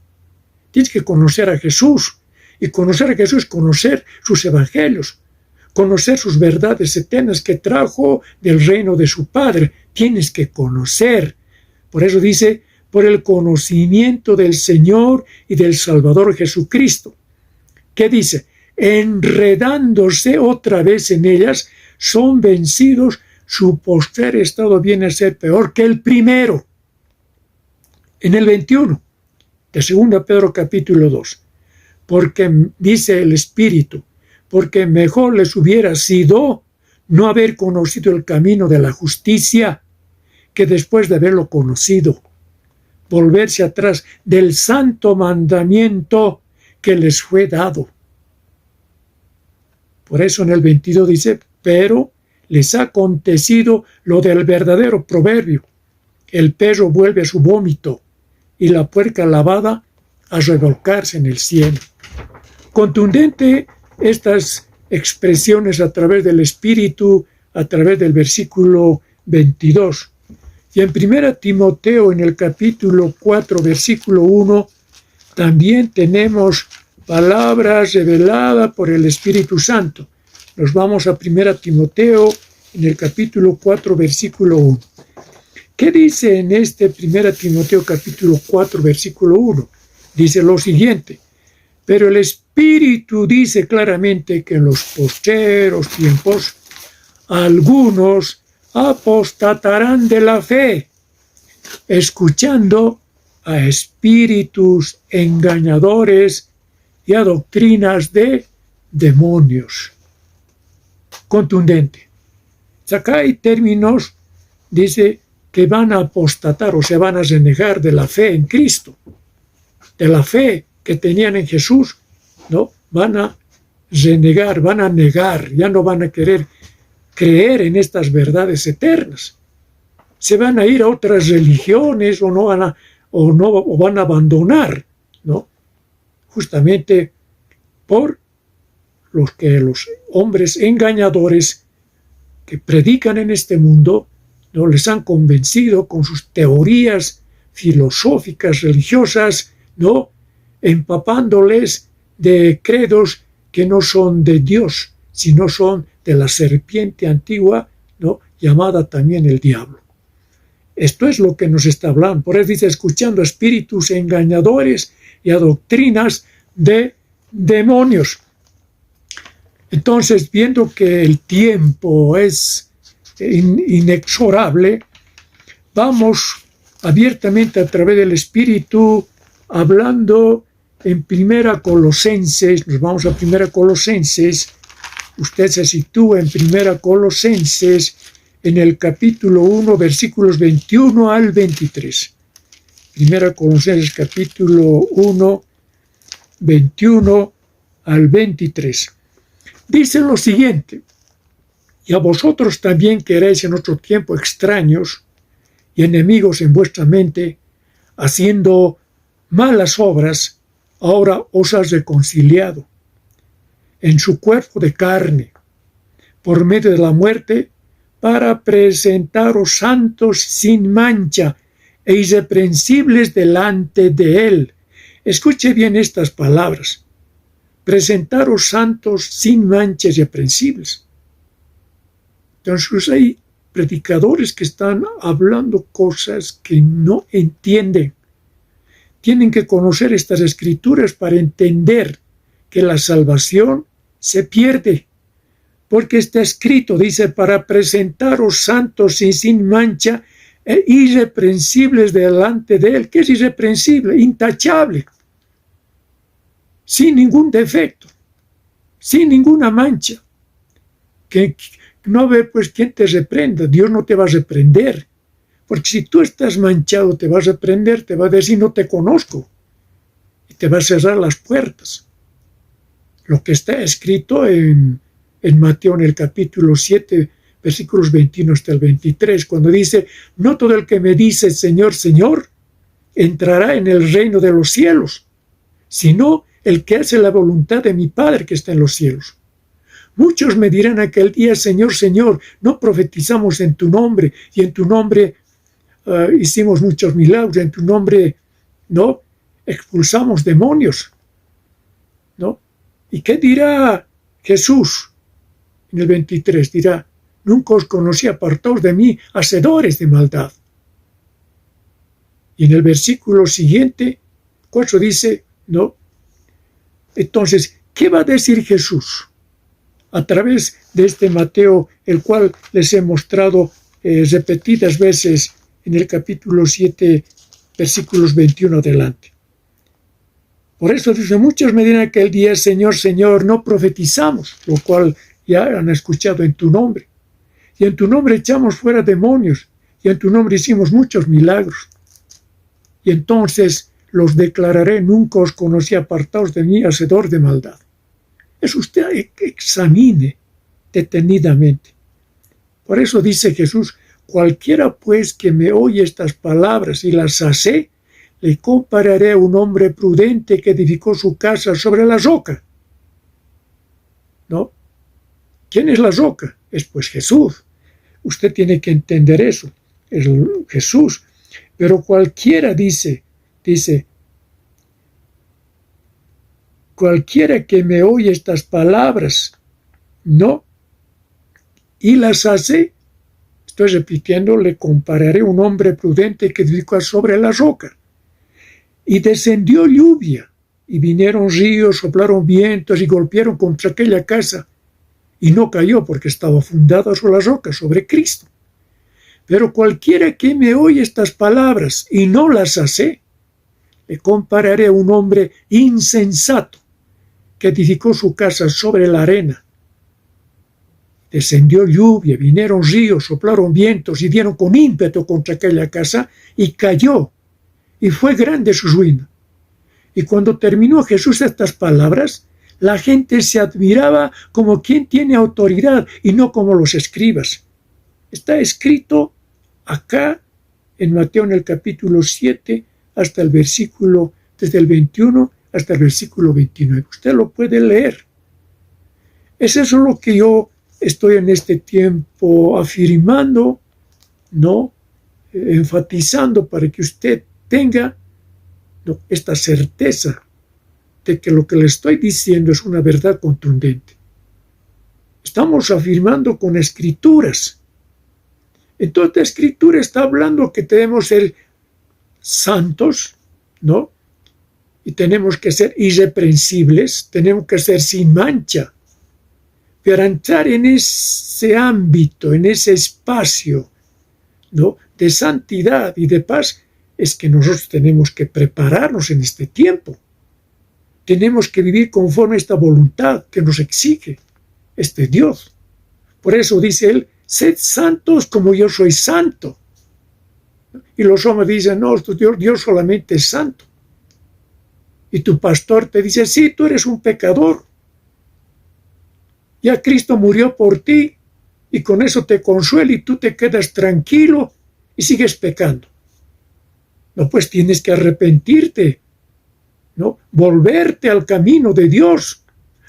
Tienes que conocer a Jesús, y conocer a Jesús es conocer sus evangelios, conocer sus verdades eternas que trajo del reino de su Padre. Tienes que conocer. Por eso dice, por el conocimiento del Señor y del Salvador Jesucristo. ¿Qué dice? Enredándose otra vez en ellas, son vencidos, su postrer estado viene a ser peor que el primero. En el 21 de 2 Pedro capítulo 2, porque dice el Espíritu, porque mejor les hubiera sido no haber conocido el camino de la justicia, que después de haberlo conocido, volverse atrás del santo mandamiento que les fue dado. Por eso en el 22 dice, pero les ha acontecido lo del verdadero proverbio, el perro vuelve a su vómito y la puerca lavada a revolcarse en el cielo. Contundente estas expresiones a través del Espíritu, a través del versículo 22. Y en 1 Timoteo, en el capítulo 4, versículo 1, también tenemos palabras reveladas por el Espíritu Santo. Nos vamos a 1 Timoteo, en el capítulo 4, versículo 1. ¿Qué dice en este 1 Timoteo, capítulo 4, versículo 1? Dice lo siguiente, pero el Espíritu dice claramente que en los postreros tiempos algunos apostatarán de la fe, escuchando a espíritus engañadores y a doctrinas de demonios. Contundente. Acá hay términos, dice, que van a apostatar o se van a renegar de la fe en Cristo, de la fe que tenían en Jesús, ¿no? Van a renegar, van a negar, ya no van a querer creer en estas verdades eternas. Se van a ir a otras religiones o van a abandonar, ¿no? Justamente por los hombres engañadores que predican en este mundo no les han convencido con sus teorías filosóficas, religiosas, ¿no? Empapándoles de credos que no son de Dios, sino son de la serpiente antigua, ¿no? Llamada también el diablo. Esto es lo que nos está hablando. Por eso dice, escuchando a espíritus engañadores y a doctrinas de demonios. Entonces, viendo que el tiempo es inexorable, vamos abiertamente a través del Espíritu hablando en Primera Colosenses. Nos vamos a Primera Colosenses. Usted se sitúa en Primera Colosenses en el capítulo 1, versículos 21 al 23. Primera Colosenses capítulo 1, 21 al 23. Dice lo siguiente: y a vosotros también que erais en otro tiempo extraños y enemigos en vuestra mente, haciendo malas obras, ahora os has reconciliado en su cuerpo de carne, por medio de la muerte, para presentaros santos sin mancha e irreprensibles delante de Él. Escuche bien estas palabras: presentaros santos sin mancha e irreprensibles. Entonces hay predicadores que están hablando cosas que no entienden. Tienen que conocer estas escrituras para entender que la salvación se pierde. Porque está escrito, dice, para presentaros santos y sin mancha e irreprensibles delante de Él. ¿Qué es irreprensible? Intachable. Sin ningún defecto. Sin ninguna mancha. Que no ve pues quién te reprenda. Dios no te va a reprender. Porque si tú estás manchado, te vas a reprender, te va a decir no te conozco. Y te va a cerrar las puertas. Lo que está escrito en Mateo en el capítulo 7, versículos 21 hasta el 23, cuando dice, no todo el que me dice Señor, Señor, entrará en el reino de los cielos, sino el que hace la voluntad de mi Padre que está en los cielos. Muchos me dirán aquel día, Señor, Señor, no profetizamos en tu nombre, y en tu nombre hicimos muchos milagros, en tu nombre no expulsamos demonios, ¿no? ¿Y qué dirá Jesús? En el 23 dirá, nunca os conocí, apartaos de mí, hacedores de maldad. Y en el versículo siguiente, 4 dice, no. Entonces, ¿qué va a decir Jesús? A través de este Mateo, el cual les he mostrado repetidas veces en el capítulo 7, versículos 21 adelante. Por eso dice, muchos me dirán aquel día, Señor, Señor, no profetizamos, lo cual ya han escuchado en tu nombre. Y en tu nombre echamos fuera demonios, y en tu nombre hicimos muchos milagros. Y entonces los declararé, nunca os conocí, apartaos de mí, hacedor de maldad. Eso usted examine detenidamente. Por eso dice Jesús, cualquiera pues que me oye estas palabras y las hace, le compararé a un hombre prudente que edificó su casa sobre la roca. ¿No? ¿Quién es la roca? Es pues Jesús. Usted tiene que entender eso. Es Jesús. Pero cualquiera dice, cualquiera que me oye estas palabras, ¿no? Y las hace, estoy repitiendo, le compararé a un hombre prudente que edificó sobre la roca. Y descendió lluvia, y vinieron ríos, soplaron vientos y golpearon contra aquella casa. Y no cayó porque estaba fundada sobre la roca, sobre Cristo. Pero cualquiera que me oye estas palabras y no las hace, le compararé a un hombre insensato que edificó su casa sobre la arena. Descendió lluvia, vinieron ríos, soplaron vientos y dieron con ímpetu contra aquella casa y cayó. Y fue grande su ruina. Y cuando terminó Jesús estas palabras, la gente se admiraba como quien tiene autoridad y no como los escribas. Está escrito acá en Mateo en el capítulo 7 hasta el versículo, desde el 21 hasta el versículo 29. Usted lo puede leer. Es eso lo que yo estoy en este tiempo afirmando, ¿no? Enfatizando para que usted tenga esta certeza de que lo que le estoy diciendo es una verdad contundente. Estamos afirmando con escrituras. Entonces la escritura está hablando que debemos ser santos, ¿no? Y tenemos que ser irreprensibles, tenemos que ser sin mancha. Para entrar en ese ámbito, en ese espacio, ¿no?, de santidad y de paz, es que nosotros tenemos que prepararnos en este tiempo. Tenemos que vivir conforme a esta voluntad que nos exige este Dios. Por eso dice él, sed santos como yo soy santo. Y los hombres dicen, no, Dios solamente es santo. Y tu pastor te dice, sí, tú eres un pecador. Ya Cristo murió por ti y con eso te consuela y tú te quedas tranquilo y sigues pecando. No, pues tienes que arrepentirte, ¿no? Volverte al camino de Dios,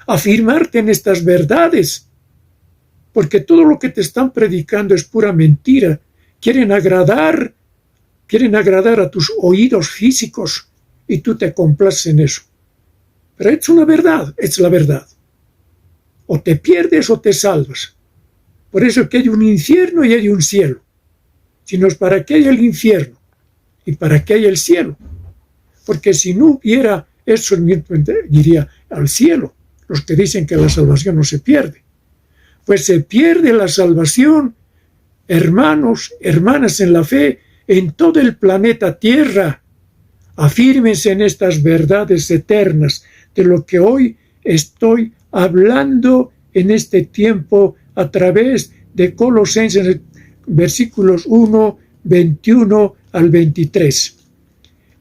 afirmarte en estas verdades, porque todo lo que te están predicando es pura mentira. Quieren agradar a tus oídos físicos y tú te complaces en eso. Pero es una verdad, es la verdad. O te pierdes o te salvas. Por eso que hay un infierno y hay un cielo. Sino es para qué hay el infierno y para qué hay el cielo. Porque si no hubiera eso, diría al cielo, los que dicen que la salvación no se pierde. Pues se pierde la salvación, hermanos, hermanas en la fe, en todo el planeta Tierra. Afírmense en estas verdades eternas de lo que hoy estoy hablando en este tiempo a través de Colosenses, versículos 1, 21 al 23.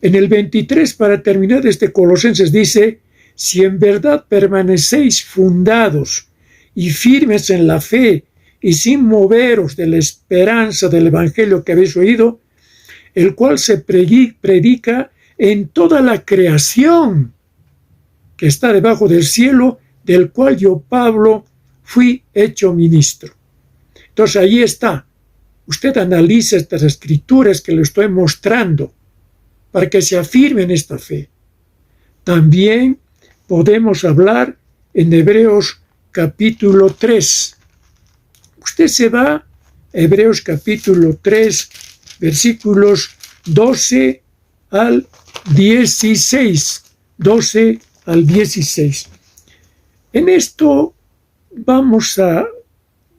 En el 23, para terminar este Colosenses, dice, si en verdad permanecéis fundados y firmes en la fe y sin moveros de la esperanza del evangelio que habéis oído, el cual se predica en toda la creación que está debajo del cielo, del cual yo, Pablo, fui hecho ministro. Entonces ahí está. Usted analiza estas escrituras que le estoy mostrando para que se afirme en esta fe. También podemos hablar en Hebreos capítulo 3. Usted se va a Hebreos capítulo 3, versículos 12 al 16. 12 al 16. En esto vamos a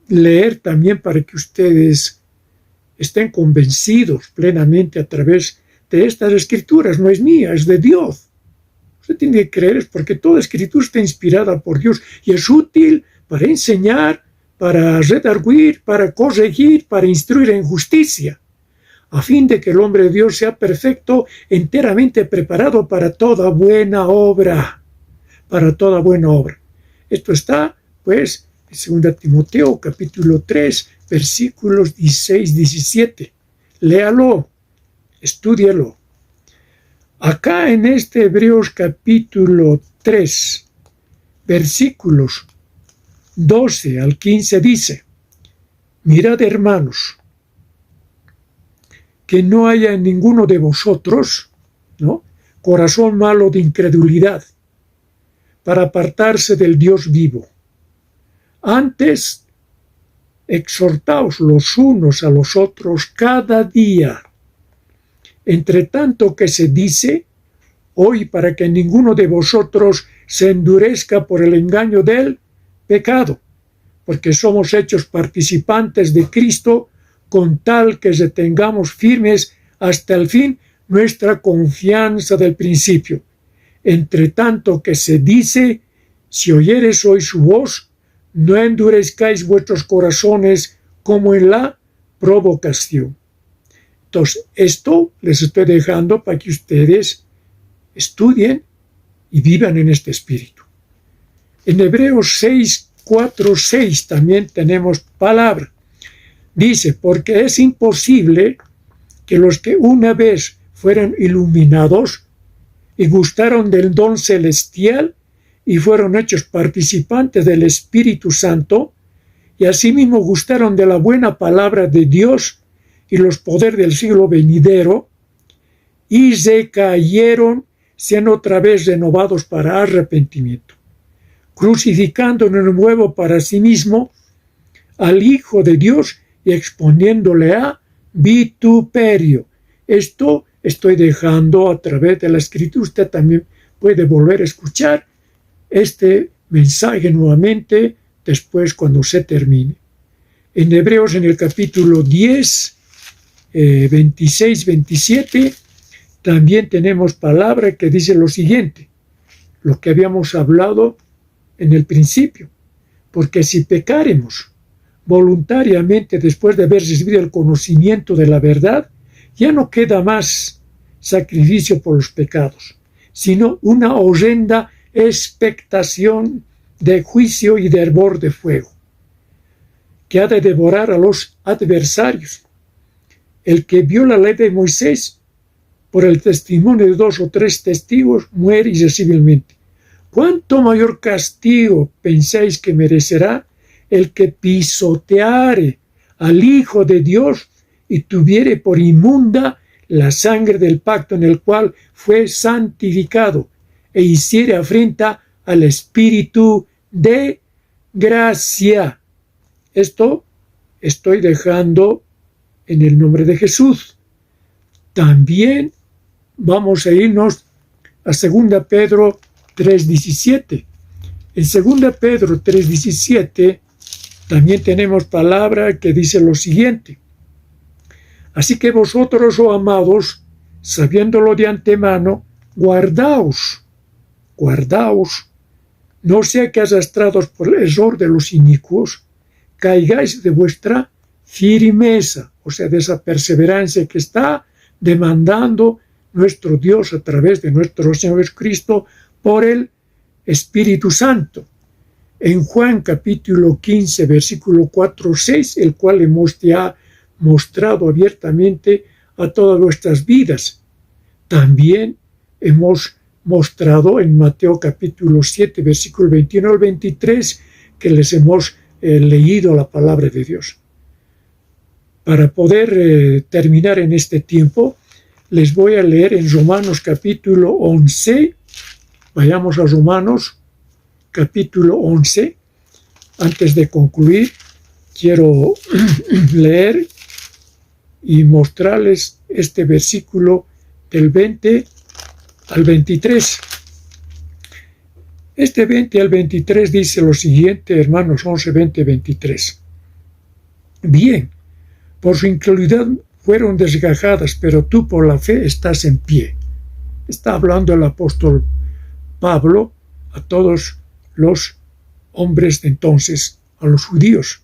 leer también para que ustedes estén convencidos plenamente a través de estas escrituras. No es mía, es de Dios. Usted tiene que creer, es porque toda escritura está inspirada por Dios y es útil para enseñar, para redarguir, para corregir, para instruir en justicia, a fin de que el hombre de Dios sea perfecto, enteramente preparado para toda buena obra. Para toda buena obra. Esto está, pues, en 2 Timoteo, capítulo 3, versículos 16-17. Léalo, estúdialo. Acá en este Hebreos capítulo 3, versículos 12 al 15 dice, mirad, hermanos, que no haya en ninguno de vosotros, ¿no?, corazón malo de incredulidad, para apartarse del Dios vivo. Antes, exhortaos los unos a los otros cada día, entre tanto que se dice, hoy, para que ninguno de vosotros se endurezca por el engaño del pecado, porque somos hechos participantes de Cristo, con tal que retengamos firmes hasta el fin nuestra confianza del principio. Entre tanto que se dice, si oyereis hoy su voz, no endurezcáis vuestros corazones como en la provocación. Entonces, esto les estoy dejando para que ustedes estudien y vivan en este espíritu. En Hebreos 6, 4, 6 también tenemos palabra. Dice, porque es imposible que los que una vez fueron iluminados y gustaron del don celestial y fueron hechos participantes del Espíritu Santo, y asimismo gustaron de la buena palabra de Dios y los poderes del siglo venidero, y recayeron, sean otra vez renovados para arrepentimiento, crucificando de nuevo para sí mismo al Hijo de Dios y exponiéndole a vituperio. Esto estoy dejando a través de la Escritura. Usted también puede volver a escuchar este mensaje nuevamente después cuando se termine. En Hebreos, en el capítulo 10, 26, 27, también tenemos palabra que dice lo siguiente, lo que habíamos hablado en el principio. Porque si pecaremos voluntariamente después de haber recibido el conocimiento de la verdad, ya no queda más sacrificio por los pecados, sino una horrenda expectación de juicio y de hervor de fuego, que ha de devorar a los adversarios. El que viola la ley de Moisés, por el testimonio de 2 o 3 testigos, muere irremisiblemente. ¿Cuánto mayor castigo pensáis que merecerá el que pisoteare al Hijo de Dios y tuviere por inmunda la sangre del pacto en el cual fue santificado e hiciere afrenta al Espíritu de gracia? Esto estoy dejando en el nombre de Jesús. También vamos a irnos a 2 Pedro 3:17. En 2 Pedro 3:17 también tenemos palabra que dice lo siguiente. Así que vosotros, oh amados, sabiéndolo de antemano, guardaos, no sea que arrastrados por el error de los inicuos, caigáis de vuestra firmeza, o sea, de esa perseverancia que está demandando nuestro Dios a través de nuestro Señor Jesucristo por el Espíritu Santo. En Juan capítulo 15, versículo 4-6, el cual hemos ya mostrado abiertamente a todas nuestras vidas. También hemos mostrado en Mateo capítulo 7, versículo 21 al 23, que les hemos leído la palabra de Dios. Para poder terminar en este tiempo, les voy a leer en Romanos capítulo 11. Vayamos a Romanos capítulo 11. Antes de concluir, quiero leer y mostrarles este versículo del 20 al 23. Este 20 al 23 dice lo siguiente, hermanos, 11, 20, 23. Bien, por su incredulidad fueron desgajadas, pero tú por la fe estás en pie. Está hablando el apóstol Pablo a todos los hombres de entonces, a los judíos.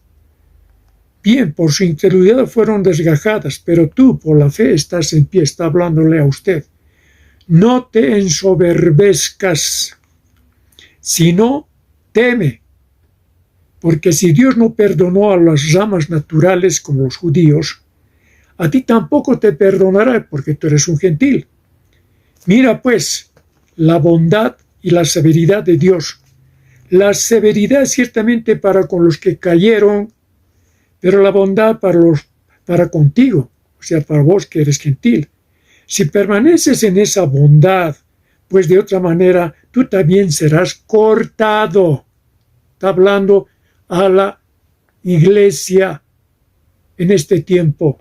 Bien, por su incredulidad fueron desgajadas, pero tú por la fe estás en pie. Está hablándole a usted. No te ensoberbezcas, sino teme. Porque si Dios no perdonó a las ramas naturales como los judíos, a ti tampoco te perdonará porque tú eres un gentil. Mira pues la bondad y la severidad de Dios. La severidad ciertamente para con los que cayeron, pero la bondad para contigo, o sea, para vos que eres gentil. Si permaneces en esa bondad, pues de otra manera tú también serás cortado. Está hablando a la iglesia en este tiempo.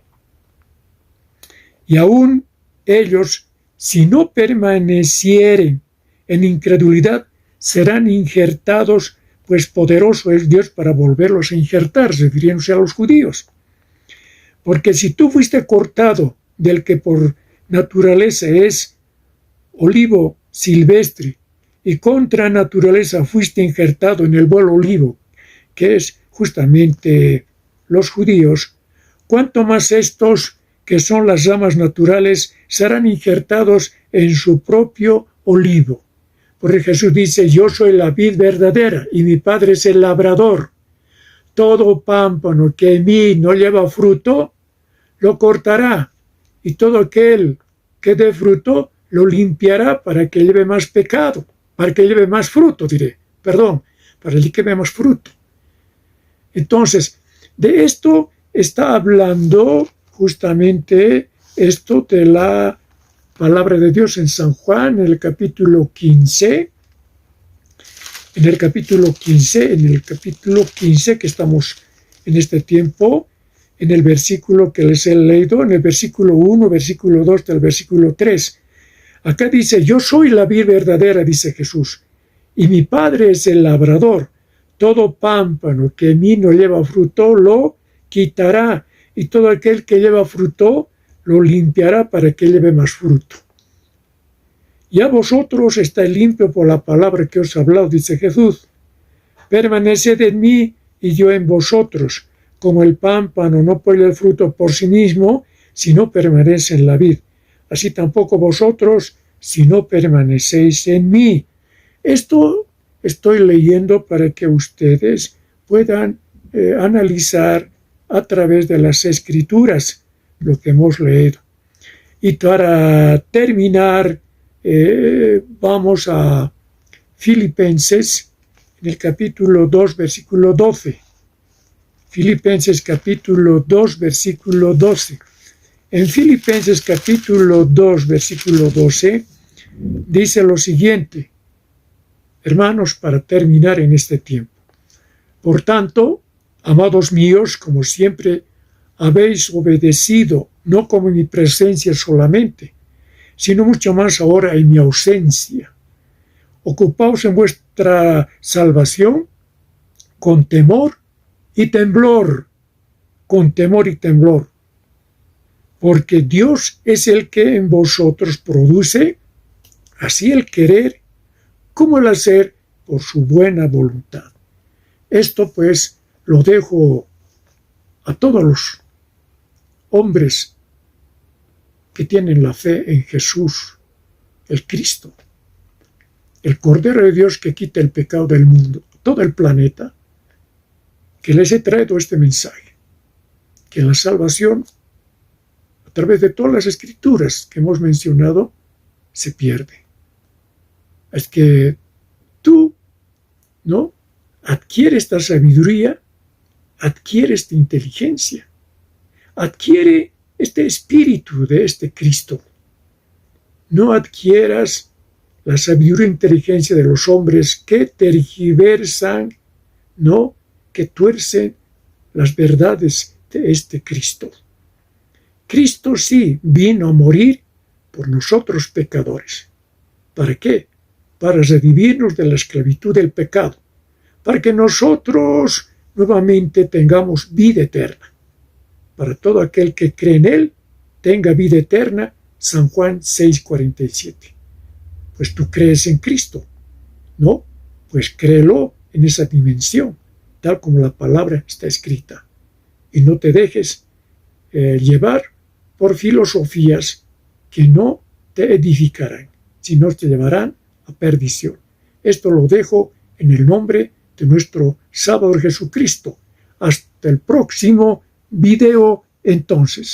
Y aún ellos, si no permanecieren en incredulidad, serán injertados, pues poderoso es Dios para volverlos a injertar, refiriéndose a los judíos. Porque si tú fuiste cortado del que por naturaleza es olivo silvestre, y contra naturaleza fuiste injertado en el buen olivo, que es justamente los judíos, cuanto más estos, que son las ramas naturales, serán injertados en su propio olivo. Porque Jesús dice, yo soy la vid verdadera y mi Padre es el labrador. Todo pámpano que en mí no lleva fruto, lo cortará, y todo aquel que dé fruto, lo limpiará para que lleve más pecado, para que lleve más fruto, para que lleve más fruto. Entonces, de esto está hablando justamente esto de la palabra de Dios en San Juan, en el capítulo 15. En el capítulo 15 que estamos en este tiempo, en el versículo que les he leído, en el versículo 1, versículo 2 hasta el versículo 3. Acá dice: yo soy la vid verdadera, dice Jesús, y mi Padre es el labrador. Todo pámpano que en mí no lleva fruto lo quitará, y todo aquel que lleva fruto lo limpiará para que lleve más fruto. Ya vosotros estáis limpios por la palabra que os he hablado, dice Jesús. Permaneced en mí y yo en vosotros. Como el pámpano no puede dar fruto por sí mismo, si no permanece en la vid. Así tampoco vosotros, si no permanecéis en mí. Esto estoy leyendo para que ustedes puedan analizar a través de las Escrituras lo que hemos leído. Y para terminar, vamos a Filipenses, en el capítulo 2, versículo 12. Filipenses capítulo 2, versículo 12. En Filipenses capítulo 2, versículo 12, dice lo siguiente: hermanos, para terminar en este tiempo. Por tanto, amados míos, como siempre habéis obedecido, no como en mi presencia solamente, sino mucho más ahora en mi ausencia. Ocupaos en vuestra salvación con temor y temblor, porque Dios es el que en vosotros produce así el querer como el hacer por su buena voluntad. Esto pues lo dejo a todos los hombres que tienen la fe en Jesús, el Cristo, el Cordero de Dios que quita el pecado del mundo, todo el planeta, que les he traído este mensaje, que la salvación, a través de todas las escrituras que hemos mencionado, se pierde. Es que tú, ¿no?, adquiere esta sabiduría, adquiere esta inteligencia, adquiere este espíritu de este Cristo. No adquieras la sabiduría e inteligencia de los hombres que tergiversan, ¿no?, que tuercen las verdades de este Cristo. Cristo sí vino a morir por nosotros pecadores. ¿Para qué? Para redimirnos de la esclavitud del pecado, para que nosotros nuevamente tengamos vida eterna. Para todo aquel que cree en Él, tenga vida eterna. San Juan 6:47. Pues tú crees en Cristo, ¿no? Pues créelo en esa dimensión, tal como la palabra está escrita. Y no te dejes llevar por filosofías que no te edificarán, sino te llevarán a perdición. Esto lo dejo en el nombre de nuestro Salvador Jesucristo. Hasta el próximo video entonces.